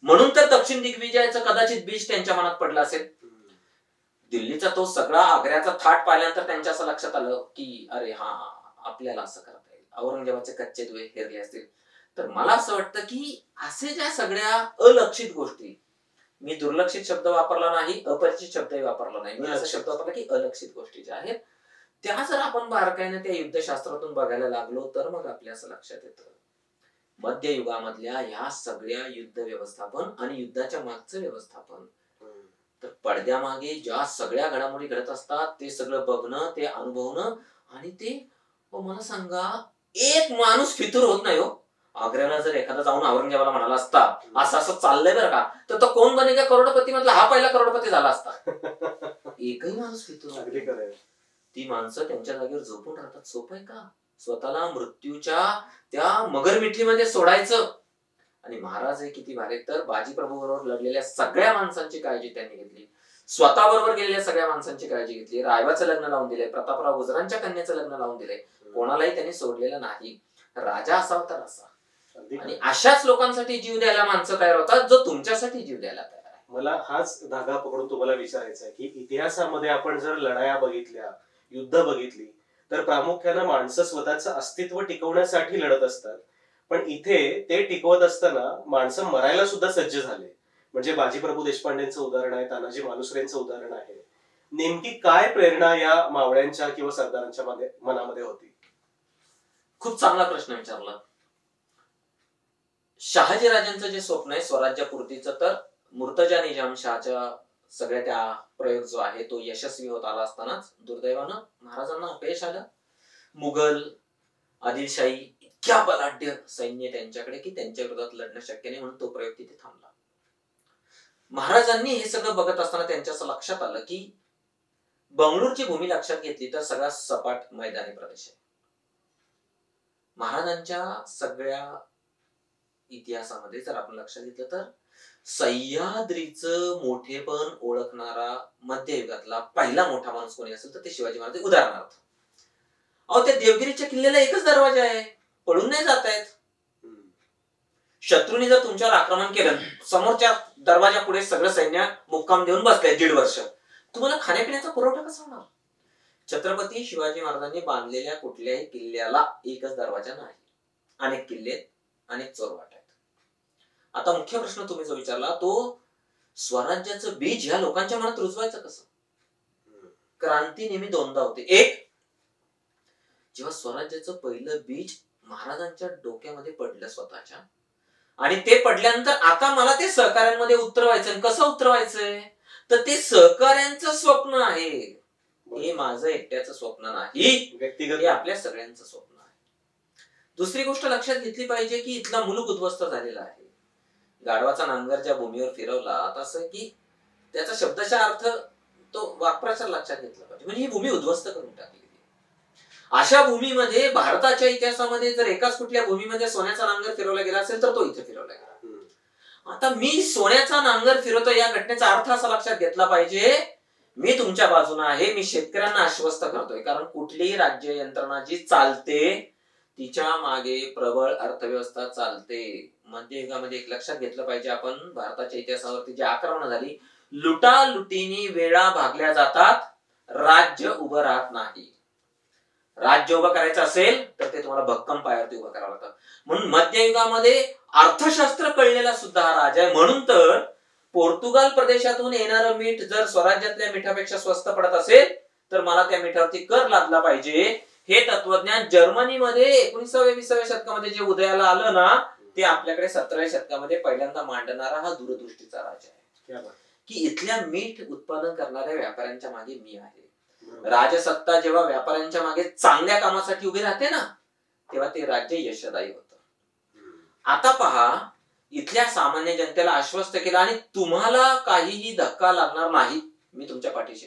म्हणून तर दक्षिण दिग्विजयाचं कदाचित बीज त्यांच्या मनात पडलं असेल. दिल्लीचा तो सगळा आग्र्याचा थाट पाहिल्यानंतर त्यांच्या असं लक्षात आलं की अरे हा, आपल्याला असं करता येईल. औरंगजेबाचे कच्चे दुवे हेरले असतील. तर मला असं वाटतं की असे ज्या सगळ्या अलक्षित गोष्टी, मी दुर्लक्षित शब्द वापरला नाही, अपरिचित शब्दही वापरला नाही, मी असा शब्द वापरला की अलक्षित गोष्टी ज्या आहेत त्या जर आपण बारकाईने त्या युद्धशास्त्रातून बघायला लागलो तर मग आपल्या असं लक्षात येतं, मध्ययुगामधल्या ह्या सगळ्या युद्ध व्यवस्थापन आणि युद्धाच्या मागचं व्यवस्थापन, तर पडद्यामागे ज्या सगळ्या घडामोडी घडत असतात ते सगळं बघणं, ते अनुभवणं. आणि ते मला सांगा, एक माणूस फितूर होत नाही हो. आग्र्याला जर एखादा जाऊन औरंगजेबाला म्हणाला असता असं असं चाललंय बरं का, तर तो कोण बनेगा करोडपती मधला हा पहिला करोडपती झाला असता. एकही माणूस फितूर. ती माणसं त्यांच्या जागेवर झोपून राहतात. सोपं आहे का? स्वतःला मृत्यूच्या त्या मगरमिठीमध्ये सोडायचं. आणि महाराज हे किती भारी, तर बाजीप्रभू बरोबर लढलेल्या सगळ्या माणसांची काळजी त्यांनी घेतली, स्वतः बरोबर गेलेल्या सगळ्या माणसांची काळजी घेतली, रायबाचं लग्न लावून दिले, प्रतापराव गुजरांच्या कन्याचं लग्न लावून दिले, कोणालाही त्यांनी सोडलेलं नाही. राजा असावा तर असा. आणि अशाच लोकांसाठी जीव द्यायला माणसं तयार होतात जो तुमच्यासाठी जीव द्यायला तयार आहे. मला हाच धागा पकडून तुम्हाला विचारायचं आहे की इतिहासामध्ये आपण जर लढाया बघितल्या, युद्ध बघितली, तर प्रामुख्याने माणसं स्वतःचं अस्तित्व टिकवण्यासाठी लढत असतात. पण इथे ते टिकवत असताना माणसं मरायला सुद्धा सज्ज झाले. म्हणजे बाजीप्रभू देशपांडेंचं उदाहरण आहे, तानाजी मालुसरेंचं उदाहरण आहे. नेमकी काय प्रेरणा या मावळ्यांच्या किंवा सरदारांच्या मनामध्ये होती? खूप चांगला प्रश्न विचारला. शहाजीराजांचं जे स्वप्न आहे स्वराज्यापूर्तीचं, तर मुर्तजा निजामशहाच्या सगळ्या त्या प्रयोग जो आहे तो यशस्वी होत आला असतानाच दुर्दैवानं महाराजांना अपयश आलं. मुघल आदिलशाही इतक्या बलाढ्य सैन्य त्यांच्याकडे की त्यांच्या विरोधात लढणं शक्य नाही, म्हणून तो प्रयोग तिथे थांबला. महाराजांनी हे सगळं बघत असताना त्यांच्या असं लक्षात आलं की बंगळूरची भूमी लक्षात घेतली तर सगळा सपाट मैदानी प्रदेश आहे. महाराजांच्या सगळ्या इतिहासामध्ये जर आपण लक्षात घेतलं तर सह्याद्रीचं मोठेपण ओळखणारा मध्ययुगातला पहिला मोठा माणूस कोणी असेल तर ते शिवाजी महाराज. उदाहरणार्थ, अहो त्या देवगिरीच्या किल्ल्याला एकच दरवाजा आहे, पळून नाही जात आहेत. शत्रूने जर तुमच्यावर आक्रमण केलं, समोरच्या दरवाजा पुढे सगळं सैन्य मुक्काम देऊन बसलंय 1.5 वर्ष, तुम्हाला खाण्यापिण्याचा पुरवठा कसा होणार? छत्रपती शिवाजी महाराजांनी बांधलेल्या कुठल्याही किल्ल्याला एकच दरवाजा नाही, अनेक किल्ले, अनेक चोरवाट आहेत. आता मुख्य प्रश्न तुम्ही जो विचारला तो स्वराज्याचं बीज ह्या लोकांच्या मनात रुजवायचं कसं? क्रांती नेहमी दोनदा होते. एक, जेव्हा स्वराज्याचं पहिलं बीज महाराजांच्या डोक्यामध्ये पडलं स्वतःच्या, आणि ते पडल्यानंतर आता मला ते सहकार्यांमध्ये उतरवायचं. कसं उतरवायचंय? तर ते सहकार्यांचं स्वप्न आहे, हे माझं एकट्याचं स्वप्न नाही, व्यक्तिगत, हे आपल्या सगळ्यांचं स्वप्न आहे. दुसरी गोष्ट लक्षात घेतली पाहिजे की इथला मुलूक उद्ध्वस्त झालेला आहे. गाढवाचा नांगर ज्या भूमीवर फिरवला, आता असं की त्याचा शब्दाचा अर्थ तो वाक्प्रचार लक्षात घेतला पाहिजे. म्हणजे ही भूमी उद्ध्वस्त करून टाकली. अशा भूमीमध्ये भारताच्या इतिहासामध्ये जर एकाच कुठल्या भूमीमध्ये सोन्याचा नांगर फिरवला गेला असेल तर तो इथे फिरवला गेला. आता मी सोन्याचा नांगर फिरवतो या घटनेचा अर्थ असा लक्षात घेतला पाहिजे, मी तुमच्या बाजूने आहे, मी शेतकऱ्यांना आश्वस्त करतोय. कारण कुठलीही राज्य यंत्रणा जी चालते तिच्या मागे प्रबळ अर्थव्यवस्था चालते. मध्ययुगामध्ये एक लक्षात घेतलं पाहिजे आपण, भारताच्या इतिहासावरती जी आक्रमण झाली, लुटालुटीनी वेळा भागल्या जातात, राज्य उभं राहत नाही. राज्य उभं करायचं असेल तर ते तुम्हाला भक्कम पायावरती उभं करावं लागतं. म्हणून मध्ययुगामध्ये अर्थशास्त्र कळलेला सुद्धा हा राजा आहे. म्हणून तर पोर्तुगाल प्रदेशातून येणारं मीठ जर स्वराज्यातल्या मिठापेक्षा स्वस्त पडत असेल तर मला त्या मिठावरती कर लादला पाहिजे, हे तत्वज्ञान जर्मनीमध्ये 19व्या-20व्या शतकामध्ये जे उदयाला आलं ना, ते आपल्याकडे 17व्या शतकामध्ये पहिल्यांदा मांडणारा हा दूरदृष्टीचा राजा आहे. की इथल्या मीठ उत्पादन करणाऱ्या व्यापाऱ्यांच्या मागे मी आहे. राजसत्ता जेव्हा व्यापाऱ्यांच्या मागे चांगल्या कामासाठी उभी राहते ना, तेव्हा ते राज्य यशदायी होतं. आता पहा, इथल्या सामान्य जनतेला आश्वस्त केलं आणि तुम्हाला काहीही धक्का लागणार नाही, मी तुमच्या पाठीशी.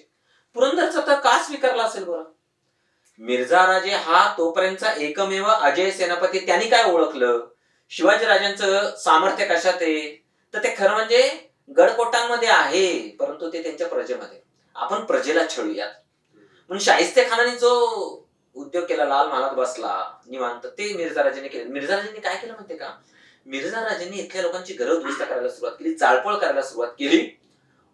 पुरंदरचा तर का स्वीकारला असेल बरं? मिर्झा राजे हा तोपर्यंतचा एकमेव अजय सेनापती. त्यांनी काय ओळखलं? शिवाजी राजांचं सामर्थ्य कशात आहे? तर ते खरं म्हणजे गडकोटांमध्ये आहे, परंतु ते त्यांच्या प्रजेमध्ये. आपण प्रजेला छळूयात म्हणून शाहिस्ते खानाने जो उद्योग केला, लाल महालात बसला निवांत, ते मिर्झा राजांनी केलं. मिर्झा राजांनी काय केलं माहितीये का? मिर्झा राजांनी इथल्या लोकांची घरं दुरुस्त करायला सुरुवात केली, जाळपोळ करायला सुरुवात केली.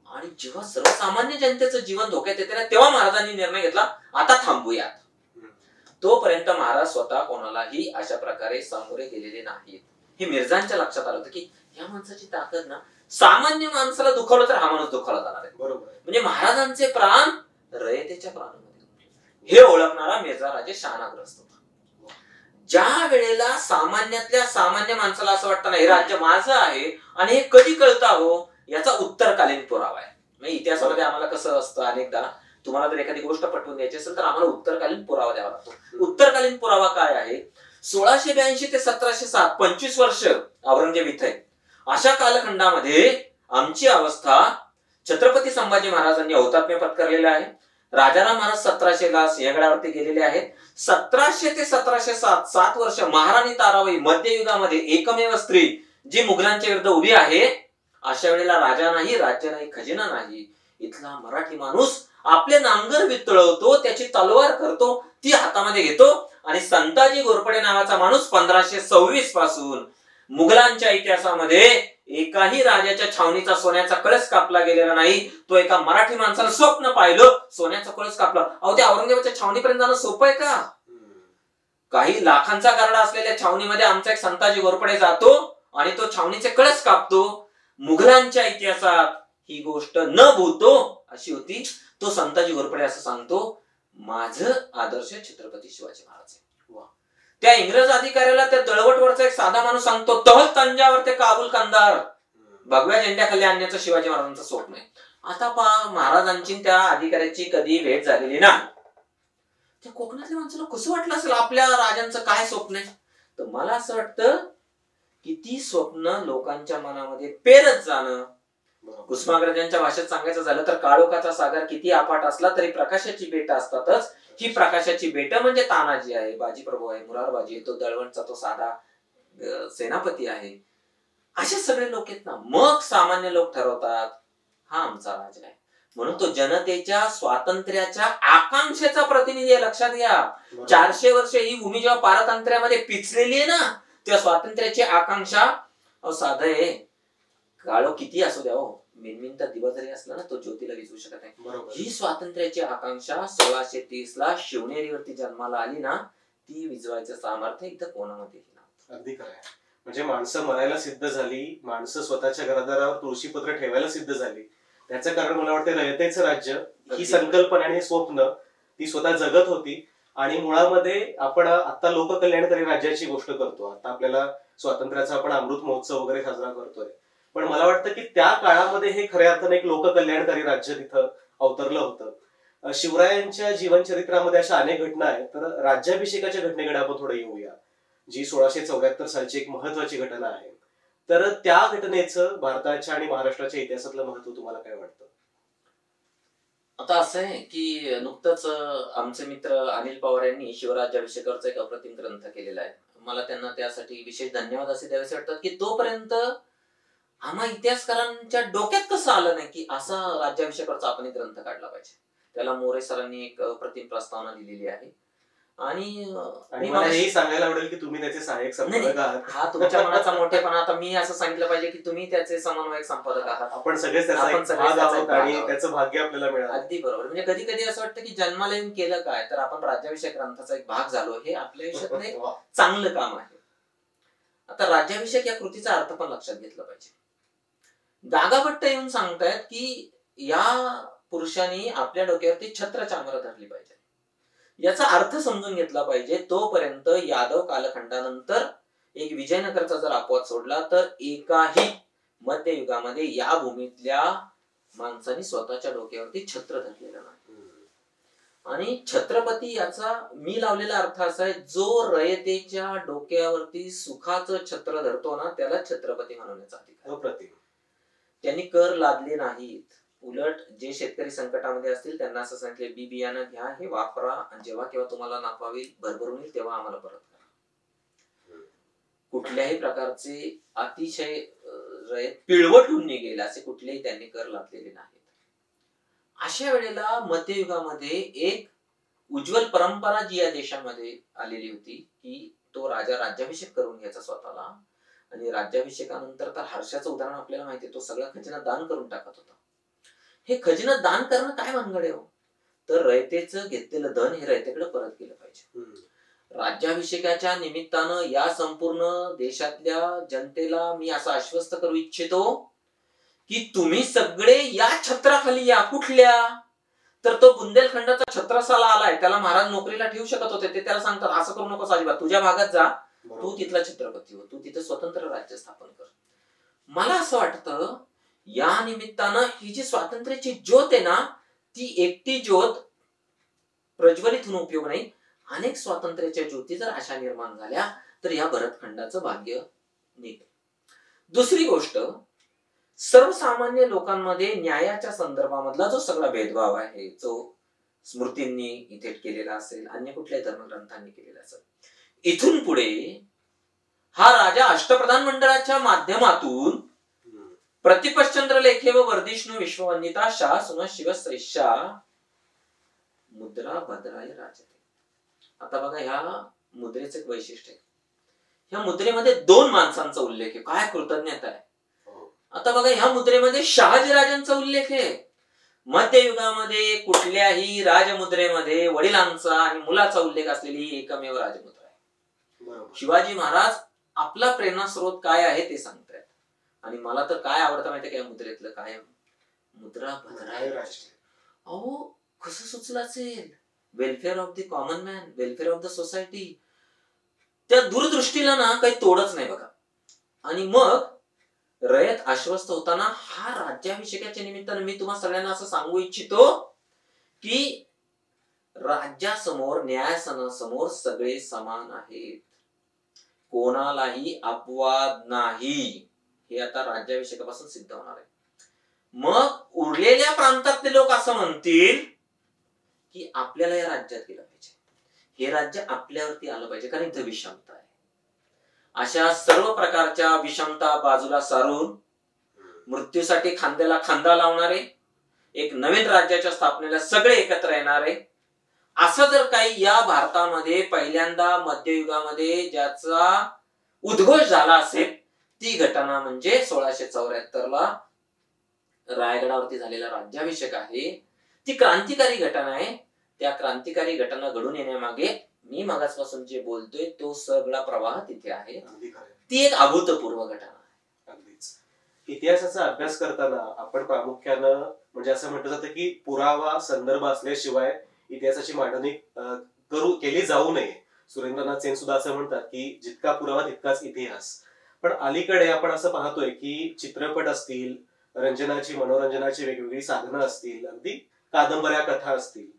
आणि जेव्हा सर्वसामान्य जनतेचं जीवन धोक्यात येते ना, तेव्हा महाराजांनी निर्णय घेतला, आता थांबूयात. तोपर्यंत महाराज स्वतः कोणालाही अशा प्रकारे सामोरे गेलेले नाहीत. हे मिर्झांच्या लक्षात आलं होतं की या माणसाची ताकद ना, सामान्य माणसाला दुखावलं तर हा माणूस दुखावला जाणार आहे. बरोबर. म्हणजे महाराजांचे प्राण रयतेच्या प्राणामध्ये, हे ओळखणारा मिर्झा राजे शहाणाग्रस्त होता. ज्या वेळेला सामान्यातल्या सामान्य माणसाला असं वाटतं ना, हे राज्य माझं आहे आणि हे कधी कळतं हो, याचा उत्तरकालीन पुरावा आहे. म्हणजे इतिहासामध्ये आम्हाला कसं असतं, अनेकदा तुम्हाला जर एखादी गोष्ट पटवून द्यायची असेल तर आम्हाला उत्तरकालीन पुरावा द्यावा लागतो. उत्तरकालीन पुरावा काय आहे? 1682 ते 1707, 25 वर्ष औरंगजेब इथे. अशा कालखंडामध्ये आमची अवस्था, छत्रपती संभाजी महाराजांनी हौतात्म्य पत्करलेलं आहे. राजाराम महाराज 1700 सिंहगडावरती गेलेले आहेत. 1700 ते 1707, 7 वर्ष महाराणी ताराबाई, मध्ययुगामध्ये एकमेव स्त्री जी मुघलांच्या विरुद्ध उभी आहे. अशा वेळेला राजा नाही, राज्य नाही, खजिना नाही. इथला मराठी माणूस आपले नांगर वितळवतो, त्याची तलवार करतो, ती हातामध्ये घेतो आणि संताजी घोरपडे नावाचा माणूस 1526 पासून मुघलांच्या इतिहासामध्ये एकाही राजाच्या छावणीचा सोन्याचा कळस कापला गेलेला नाही. तो एका मराठी माणसाला स्वप्न पाहिलं, सोन्याचा कळस कापला. अहो, त्या औरंगजेबाच्या छावणीपर्यंत जाणं सोपं आहे का? काही लाखांचा गारडा असलेल्या छावणीमध्ये आमचा एक संताजी घोरपडे जातो आणि तो छावणीचे कळस कापतो. मुघलांच्या इतिहासात ही गोष्ट न भूतो अशी होती. तो संताजी घोरपडे असं सांगतो, माझं आदर्श छत्रपती शिवाजी महाराज आहे. त्या इंग्रज अधिकाऱ्याला त्या दळवटवरचा एक साधा माणूस सांगतो, तहल तंजावर ते काबुल कंदार भगव्या झेंड्याखाली आणण्याचं शिवाजी महाराजांचं स्वप्न आहे. आता पहा, महाराजांची त्या अधिकाऱ्याची कधी भेट झालेली ना, त्या कोकणातल्या माणसाला कसं वाटलं असेल आपल्या राजांचं काय स्वप्न आहे. तर मला असं वाटतं की ती स्वप्न लोकांच्या मनामध्ये पेरत जाणं. कुसुमाग्रजांच्या भाषेत सांगायचं झालं तर, काळोखाचा सागर किती अफाट असला तरी प्रकाशाची बेट असतातच. ही प्रकाशाची बेट म्हणजे तानाजी आहे, बाजीप्रभू आहे, मुरारबाजी आहे, तो दळवटचा तो साधा सेनापती आहे. असे सगळे लोक आहेत ना. मग सामान्य लोक ठरवतात हा आमचा राजा आहे म्हणून. तो जनतेच्या स्वातंत्र्याच्या आकांक्षेचा प्रतिनिधी आहे. लक्षात घ्या, 400 वर्ष ही भूमी जेव्हा पारतंत्र्यामध्ये पिचलेली आहे ना, त्या स्वातंत्र्याची आकांक्षा साधं आहे. काळो किती असू द्या हो, मिनमिनता दिवा जरी असला ना, तो ज्योतीला विझवू शकत नाही. ही स्वातंत्र्याची आकांक्षा 1630 ला शिवनेरीवरती जन्माला आली ना, ती विझवायचं सामर्थ्य इथं कोणामध्ये नव्हतं. अगदी खरं आहे. म्हणजे माणसं मरायला सिद्ध झाली, माणसं स्वतःच्या घरादारावर तुळशीपत्र ठेवायला सिद्ध झाली. त्याचं कारण मला वाटतं रयतेचं राज्य ही संकल्पना आणि स्वप्न ती स्वतः जगत होती. आणि मुळामध्ये आपण आता लोककल्याणकारी राज्याची गोष्ट करतो. आता आपल्याला स्वातंत्र्याचा आपण अमृत महोत्सव वगैरे साजरा करतोय. पण मला वाटतं की त्या काळामध्ये हे खऱ्या अर्थाने एक लोककल्याणकारी राज्य तिथं अवतरलं होतं. शिवरायांच्या जीवनचरित्रामध्ये अशा अनेक घटना आहेत. तर राज्याभिषेकाच्या घटनेकडे आपण थोडं येऊया, जी 1674 सालची एक महत्वाची घटना आहे. तर त्या घटनेचं भारताच्या आणि महाराष्ट्राच्या इतिहासातलं महत्व तुम्हाला काय वाटतं? आता असं आहे की नुकतंच आमचे मित्र अनिल पवार यांनी शिवराज्याभिषेकावरचा एक अप्रतिम ग्रंथ केलेला आहे. मला त्यांना त्यासाठी विशेष धन्यवाद असे द्यावेसे वाटतात की तोपर्यंत आम्हा इतिहासकारांच्या डोक्यात कसं आलं नाही की असा राज्याभिषेकावरचा आपण एक ग्रंथ काढला पाहिजे. त्याला मोरे सरांनी एक अप्रतिम प्रस्तावना दिलेली आहे. आणि मला हे सांगायला आवडेल की तुम्ही त्याचे सहाय्यक संपादक आहात. हा तुमच्या मनाचा मोठेपणा. आता मी असं सांगितलं पाहिजे की तुम्ही त्याचे समन्वयक संपादक आहात. आपण सगळेच आणि त्याचं भाग्य आपल्याला मिळालं. अगदी बरोबर. म्हणजे कधी कधी असं वाटतं की जन्माला येऊन केलं काय, तर आपण राज्याभिषेक ग्रंथाचा एक भाग झालो, हे आपल्या आयुष्यातलं एक चांगलं काम आहे. आता राज्याभिषेक या कृतीचा अर्थ पण लक्षात घेतला पाहिजे. गागाभट्ट येऊन सांगतायत की या पुरुषांनी आपल्या डोक्यावरती छत्र चामर धरली पाहिजे. याचा अर्थ समजून घेतला पाहिजे. तोपर्यंत यादव कालखंडानंतर एक विजयनगरचा जर अपवाद सोडला तर एकाही मध्ययुगामध्ये या भूमीतल्या माणसाने स्वतःच्या डोक्यावरती छत्र धरलेलं नाही. आणि छत्रपती याचा मी लावलेला अर्थ असा आहे, जो रयतेच्या डोक्यावरती सुखाचं छत्र धरतो ना त्याला छत्रपती म्हणण्याचा अधिकार. त्यांनी कर लादले नाहीत. उलट जे शेतकरी संकटामध्ये असतील त्यांना असं सांगितले, बी बियाणं घ्या, हे वापरा, आणि जेव्हा केव्हा तुम्हाला नफा होईल, भरभरून येईल, तेव्हा आम्हाला परत करा. कुठल्याही प्रकारचे अतिशय रयत पिळवट होऊन निघेल असे कुठलेही त्यांनी कर लादलेले नाहीत. अशा वेळेला मध्ययुगामध्ये एक उज्ज्वल परंपरा जी या देशामध्ये आलेली होती की तो राजा राज्याभिषेक करून घ्यायचा स्वतःला, आणि राज्याभिषेकानंतर तर हर्षाचं उदाहरण आपल्याला माहिती आहे, तो सगळा खजिना दान करून टाकत होता. हे खजिना दान करणं काय भानगड आहे हो? तर रयतेचं घेतलेलं धन हे रयतेकडे परत केलं पाहिजे. राज्याभिषेकाच्या निमित्तानं या संपूर्ण देशातल्या जनतेला मी असं आश्वस्त करू इच्छितो की तुम्ही सगळे या छत्राखाली या. कुठल्या? तर तो बुंदेलखंडाचा छत्रसाला आलाय, त्याला महाराज नोकरीला ठेवू शकत होते, ते त्याला सांगतात असं करू नकोस अजिबात, तुझ्या भागात जा, तू तिथला छत्रपती हो, तू तिथे स्वतंत्र राज्य स्थापन कर. मला असं वाटतं या निमित्तानं ही जी स्वातंत्र्याची ज्योत आहे ना, ती एकटी ज्योत प्रज्वलित होऊन उपयोग नाही. अनेक स्वातंत्र्याच्या ज्योती जर अशा निर्माण झाल्या तर या भरतखंडाचं भाग्य नीट. दुसरी गोष्ट, सर्वसामान्य लोकांमध्ये न्यायाच्या संदर्भामधला जो सगळा भेदभाव आहे, जो स्मृतींनी इथे केलेला असेल, अन्य कुठल्याही धर्मग्रंथांनी केलेला असेल, इथून पुढे हा राजा अष्टप्रधान मंडळाच्या माध्यमातून प्रतिपश्चंद्र लेखे व वर्धिष्णू विश्ववंदिता शाह सुन शिवश्रेष्ठा मुद्रा भद्राय राजते. आता बघा, ह्या मुद्रेचं एक वैशिष्ट्य आहे, ह्या मुद्रेमध्ये दोन माणसांचा उल्लेख आहे. काय कृतज्ञता आहे. आता बघा, ह्या मुद्रेमध्ये शहाजीराजांचा उल्लेख आहे. मध्ययुगामध्ये कुठल्याही राजमुद्रेमध्ये वडिलांचा आणि मुलाचा उल्लेख असलेली एकमेव राजमुद्रा आहे. शिवाजी महाराज आपला प्रेरणास्रोत काय आहे ते सांगतायत. आणि मला तर काय आवडतं माहितीये का या मुद्रेतलं? काय? मुद्रा भद्राय राजते. अहो, कसं सुचलं असेल? Welfare of the common man, welfare of the society. त्या दूरदृष्टीला ना काही तोडच नाही बघा. आणि मग रयत आश्वस्त होताना हा राज्याभिषेकाच्या निमित्तानं मी तुम्हा सगळ्यांना असं सांगू इच्छितो की राज्यासमोर, न्यायासनासमोर सगळे समान आहेत, कोणालाही अपवाद नाही. हे आता राज्याभिषेकापासून सिद्ध होणार आहे. मग उरलेल्या प्रांतातले लोक असं म्हणतील की आपल्याला या राज्यात गेलं पाहिजे, हे राज्य आपल्यावरती आलं पाहिजे, कारण इथं विषमता आहे. अशा सर्व प्रकारच्या विषमता बाजूला सारून मृत्यूसाठी खांद्याला खांदा लावणारे, एक नवीन राज्याच्या स्थापनेला सगळे एकत्र येणारे, असं जर काही या भारतामध्ये पहिल्यांदा मध्ययुगामध्ये ज्याचा उद्घोष झाला असेल, ती घटना म्हणजे 1674 रायगडावरती झालेला राज्याभिषेक आहे. ती क्रांतिकारी घटना आहे. त्या क्रांतिकारी घटना घडून येण्यामागे मी मागासपासून जे बोलतोय तो सगळा प्रवाह तिथे आहे. ती एक अभूतपूर्व घटना आहे. अगदीच. इतिहासाचा अभ्यास करताना आपण प्रामुख्यानं म्हणजे असं म्हटलं जातं की पुरावा, संदर्भ असल्याशिवाय इतिहासाची मांडणी केली जाऊ नये. सुरेंद्रनाथ सेन सुद्धा असं म्हणतात की जितका पुरावा तितकाच इतिहास. पण अलीकडे आपण असं पाहतोय की चित्रपट असतील, मनोरंजनाची वेगवेगळी साधनं असतील, अगदी कादंबऱ्या, कथा असतील,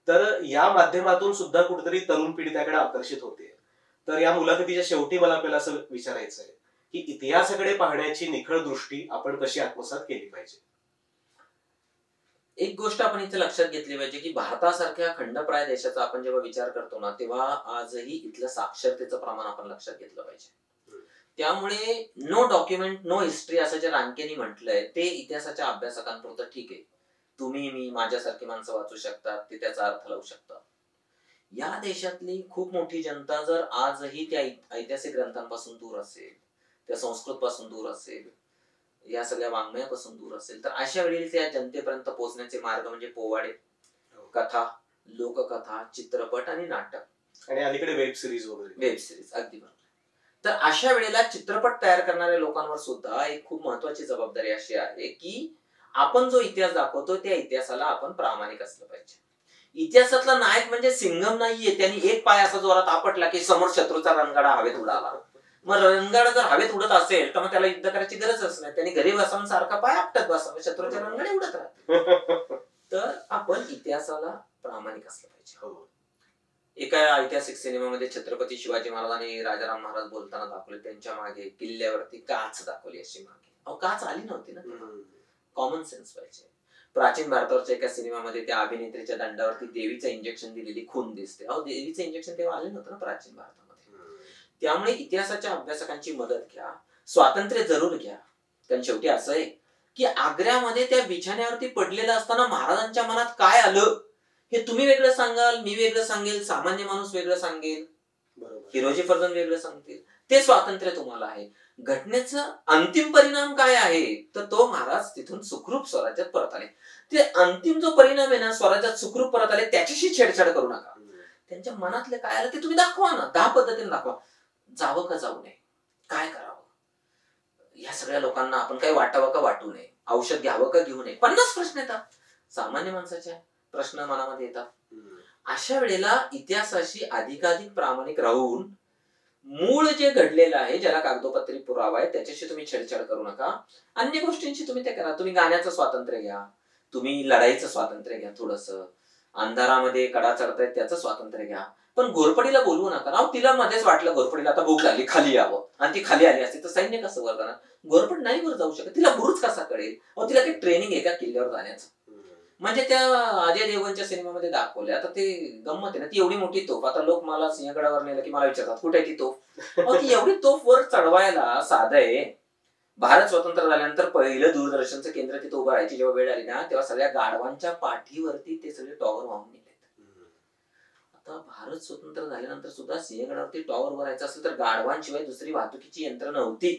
तर या माध्यमातून सुद्धा कुठेतरी तरुण पिढी त्याकडे आकर्षित होते. तर या मुलाखतीच्या शेवटी मला आपल्याला असं विचारायचं आहे की इतिहासाकडे पाहण्याची निखळ दृष्टी आपण कशी आत्मसात केली पाहिजे. एक गोष्ट आपण इथे लक्षात घेतली पाहिजे की भारतासारख्या खंडप्राय देशाचा आपण जेव्हा विचार करतो ना, तेव्हा आजही इथलं साक्षरतेचं प्रमाण आपण लक्षात घेतलं पाहिजे. त्यामुळे नो डॉक्युमेंट नो हिस्ट्री असं जे रानकेनी म्हटलंय ते इतिहासाच्या अभ्यासकांपुरतं ठीक आहे. तुम्ही, मी, माझ्यासारखी माणसं वाचू शकतात, ते त्याचा अर्थ लावू शकतात. या देशातली खूप मोठी जनता जर आजही त्या ऐतिहासिक ग्रंथांपासून दूर असेल, त्या संस्कृत पासून दूर असेल, या सगळ्या वाङ्मयापासून दूर असेल, तर अशा वेळी त्या जनतेपर्यंत पोहोचण्याचे मार्ग म्हणजे पोवाडे, कथा, लोककथा, चित्रपट आणि नाटक, आणि अलीकडे वेब सिरीज वगैरे. वेब सिरीज, अगदी बरोबर. तर अशा वेळेला चित्रपट तयार करणाऱ्या लोकांवर सुद्धा एक खूप महत्वाची जबाबदारी अशी आहे की आपण जो इतिहास दाखवतो त्या इतिहासाला आपण प्रामाणिक असलं पाहिजे. इतिहासातला नायक म्हणजे सिंघम नाहीये, त्यांनी एक पाय असा जोरात आपटला की समोर शत्रूचा रणगाडा हवेत उडाला. मग रणगाडा जर हवेत उडत असेल तर मग त्याला युद्ध करायची गरजच नाही, त्यांनी घरी बसावून सारखा पाय आपटत बसावं, शत्रूच्या रणगाडे उडत राहते. तर आपण इतिहासाला प्रामाणिक असलं पाहिजे. एका ऐतिहासिक सिनेमामध्ये छत्रपती शिवाजी महाराज आणि राजाराम महाराज बोलताना दाखवले, त्यांच्या मागे किल्ल्यावरती काच दाखवली अशी मागे. अहो काच आली नव्हती ना, कॉमन सेन्स पाहिजे. प्राचीन भारतावरच्या एका सिनेमामध्ये त्या अभिनेत्रीच्या दंडावरती देवीचं इंजेक्शन दिलेली खून दिसते. अहो देवीचं इंजेक्शन तेव्हा आले नव्हतं ना प्राचीन भारतामध्ये. त्यामुळे इतिहासाच्या अभ्यासकांची मदत घ्या, स्वातंत्र्य जरूर घ्या. कारण शेवटी असं आहे की आग्र्यामध्ये त्या बिछाण्यावरती पडलेलं असताना महाराजांच्या मनात काय आलं हे तुम्ही वेगळं सांगाल, मी वेगळं सांगेल, सामान्य माणूस वेगळं सांगेल, हिरोजी फर्जन वेगळं सांगतील. ते स्वातंत्र्य तुम्हाला आहे. घटनेचा अंतिम परिणाम काय आहे तर तो महाराज तिथून सुखरूप स्वराज्यात परत आले. ते अंतिम जो परिणाम आहे ना, स्वराज्यात सुखरूप परत आले, त्याच्याशी छेडछाड करू नका. त्यांच्या मनातले काय आलं ते तुम्ही दाखवा ना, 10 पद्धतीने दाखवा. जावं का जाऊ नये, काय करावं, या सगळ्या लोकांना आपण काही वाटावं का वाटू नये, औषध घ्यावं का घेऊ नये, 50 प्रश्न येतात सामान्य माणसाच्या, प्रश्न मनामध्ये येतात. अशा वेळेला इतिहासाशी अधिकाधिक प्रामाणिक राहून मूळ जे घडलेलं आहे, ज्याला कागदोपत्री पुरावा आहे, त्याच्याशी तुम्ही छेडछाड करू नका. अन्य गोष्टींशी तुम्ही ते करा. तुम्ही गाण्याचं स्वातंत्र्य घ्या, तुम्ही लढाईचं स्वातंत्र्य घ्या, थोडस अंधारामध्ये कडा चढतायत त्याचं स्वातंत्र्य घ्या, पण घोरपडीला बोलवू नका. राव तिला मध्येच वाटलं घोरपडीला आता भूक लागली, खाली यावं, आणि ती खाली आली असते तर सैन्य कसं वर जाणार? घोरपड नाही वर जाऊ शकत, तिला बुरुज कसा कळेल? अहो तिला काही ट्रेनिंग आहे का किल्ल्यावर जाण्याचं? म्हणजे त्या अजय देवगणच्या सिनेमामध्ये दाखवले. आता ते गंमत आहे ना, ती एवढी मोठी तोफ. आता लोक मला सिंहगडावर नेलं की मला विचारतात कुठे आहे ती तोफ. ती एवढी तोफ वर चढवायला साधं आहे. भारत स्वतंत्र झाल्यानंतर पहिलं दूरदर्शनचं केंद्र तिथं उभं राहायची जेव्हा वेळ आली ना, तेव्हा सगळ्या गाढवांच्या पाठीवरती ते सगळे टॉवर वाहून नेले. आता भारत स्वतंत्र झाल्यानंतर सुद्धा सिंहगडावरती टॉवर भरायचं असेल तर गाढवांशिवाय दुसरी वाहतुकीची यंत्र नव्हती.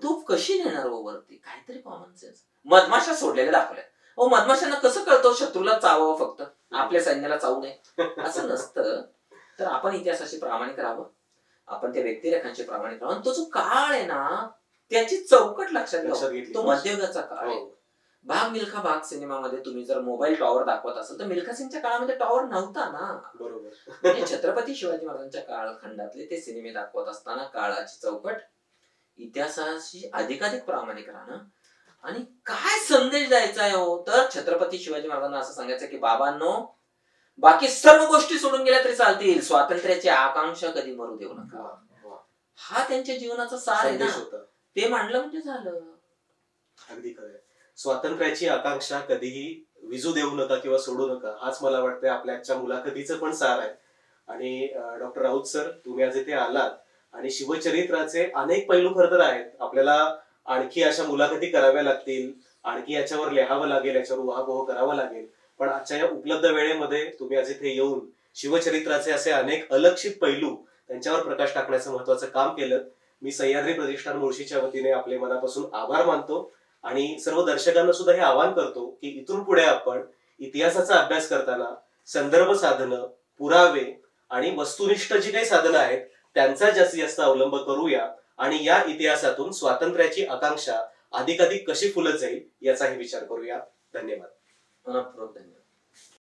तोफ कशी नेणार वरती? काहीतरी कॉमन सेन्स. मधमाशा सोडलेल्या दाखवल्या. मधमाशांना कसं कळतं शत्रूला चावावं फक्त, आपल्या सैन्याला चावू नये असं नसतं. तर आपण इतिहासाशी प्रामाणिक राहावं, आपण त्या व्यक्तिरेखांशी प्रामाणिक राहावं. तो जो काळ आहे ना त्याची चौकट लक्षात घ्यावी. तो मध्ययुगाचा काळ आहे. भाग मिल्खा भाग सिनेमामध्ये तुम्ही जर मोबाईल टॉवर दाखवत असाल तर मिल्खा सिंगच्या काळामध्ये टॉवर नव्हता ना. बरोबर. म्हणजे छत्रपती शिवाजी महाराजांच्या काळखंडातले ते सिनेमे दाखवत असताना काळाची चौकट, इतिहासाशी अधिकाधिक प्रामाणिक राहणं. आणि काय संदेश द्यायचा आहे हो, तर छत्रपती शिवाजी महाराजांना असं सांगायचं की बाबांनो, बाकी सर्व गोष्टी सोडून गेल्या तरी चालतील, स्वातंत्र्याची आकांक्षा कधी मरू देऊ नका. हा त्यांच्या जीवनाचा सार आहे ना, ते मांडलं म्हणजे झालं. अगदी खरं. स्वातंत्र्याची आकांक्षा कधीही विजू देऊ नका किंवा सोडू नका, हाच मला वाटतं आपल्या आजच्या मुलाखतीचं पण सार आहे. आणि डॉक्टर राऊत सर, तुम्ही आज इथे आलात आणि शिवचरित्राचे अनेक पैलू खरं तर आहेत. आपल्याला आणखी अशा मुलाखती कराव्या लागतील, आणखी याच्यावर लिहावं लागेल, याच्यावर उहापोह करावं लागेल. पण आजच्या या उपलब्ध वेळेमध्ये तुम्ही आज इथे येऊन शिवचरित्राचे असे अनेक अलक्षित पैलू त्यांच्यावर प्रकाश टाकण्याचं महत्वाचं काम केलं. मी सह्याद्री प्रतिष्ठान मुळशीच्या वतीने आपले मनापासून आभार मानतो आणि सर्व दर्शकांना सुद्धा हे आवाहन करतो की इथून पुढे आपण इतिहासाचा अभ्यास करताना संदर्भ साधनं, पुरावे आणि वस्तुनिष्ठ जी काही साधनं आहेत त्यांचा जास्तीत जास्त अवलंब करूया आणि या इतिहासातून स्वातंत्र्याची आकांक्षा अधिकाधिक कशी फुलत जाईल याचाही विचार करूया. धन्यवाद. धन्यवाद.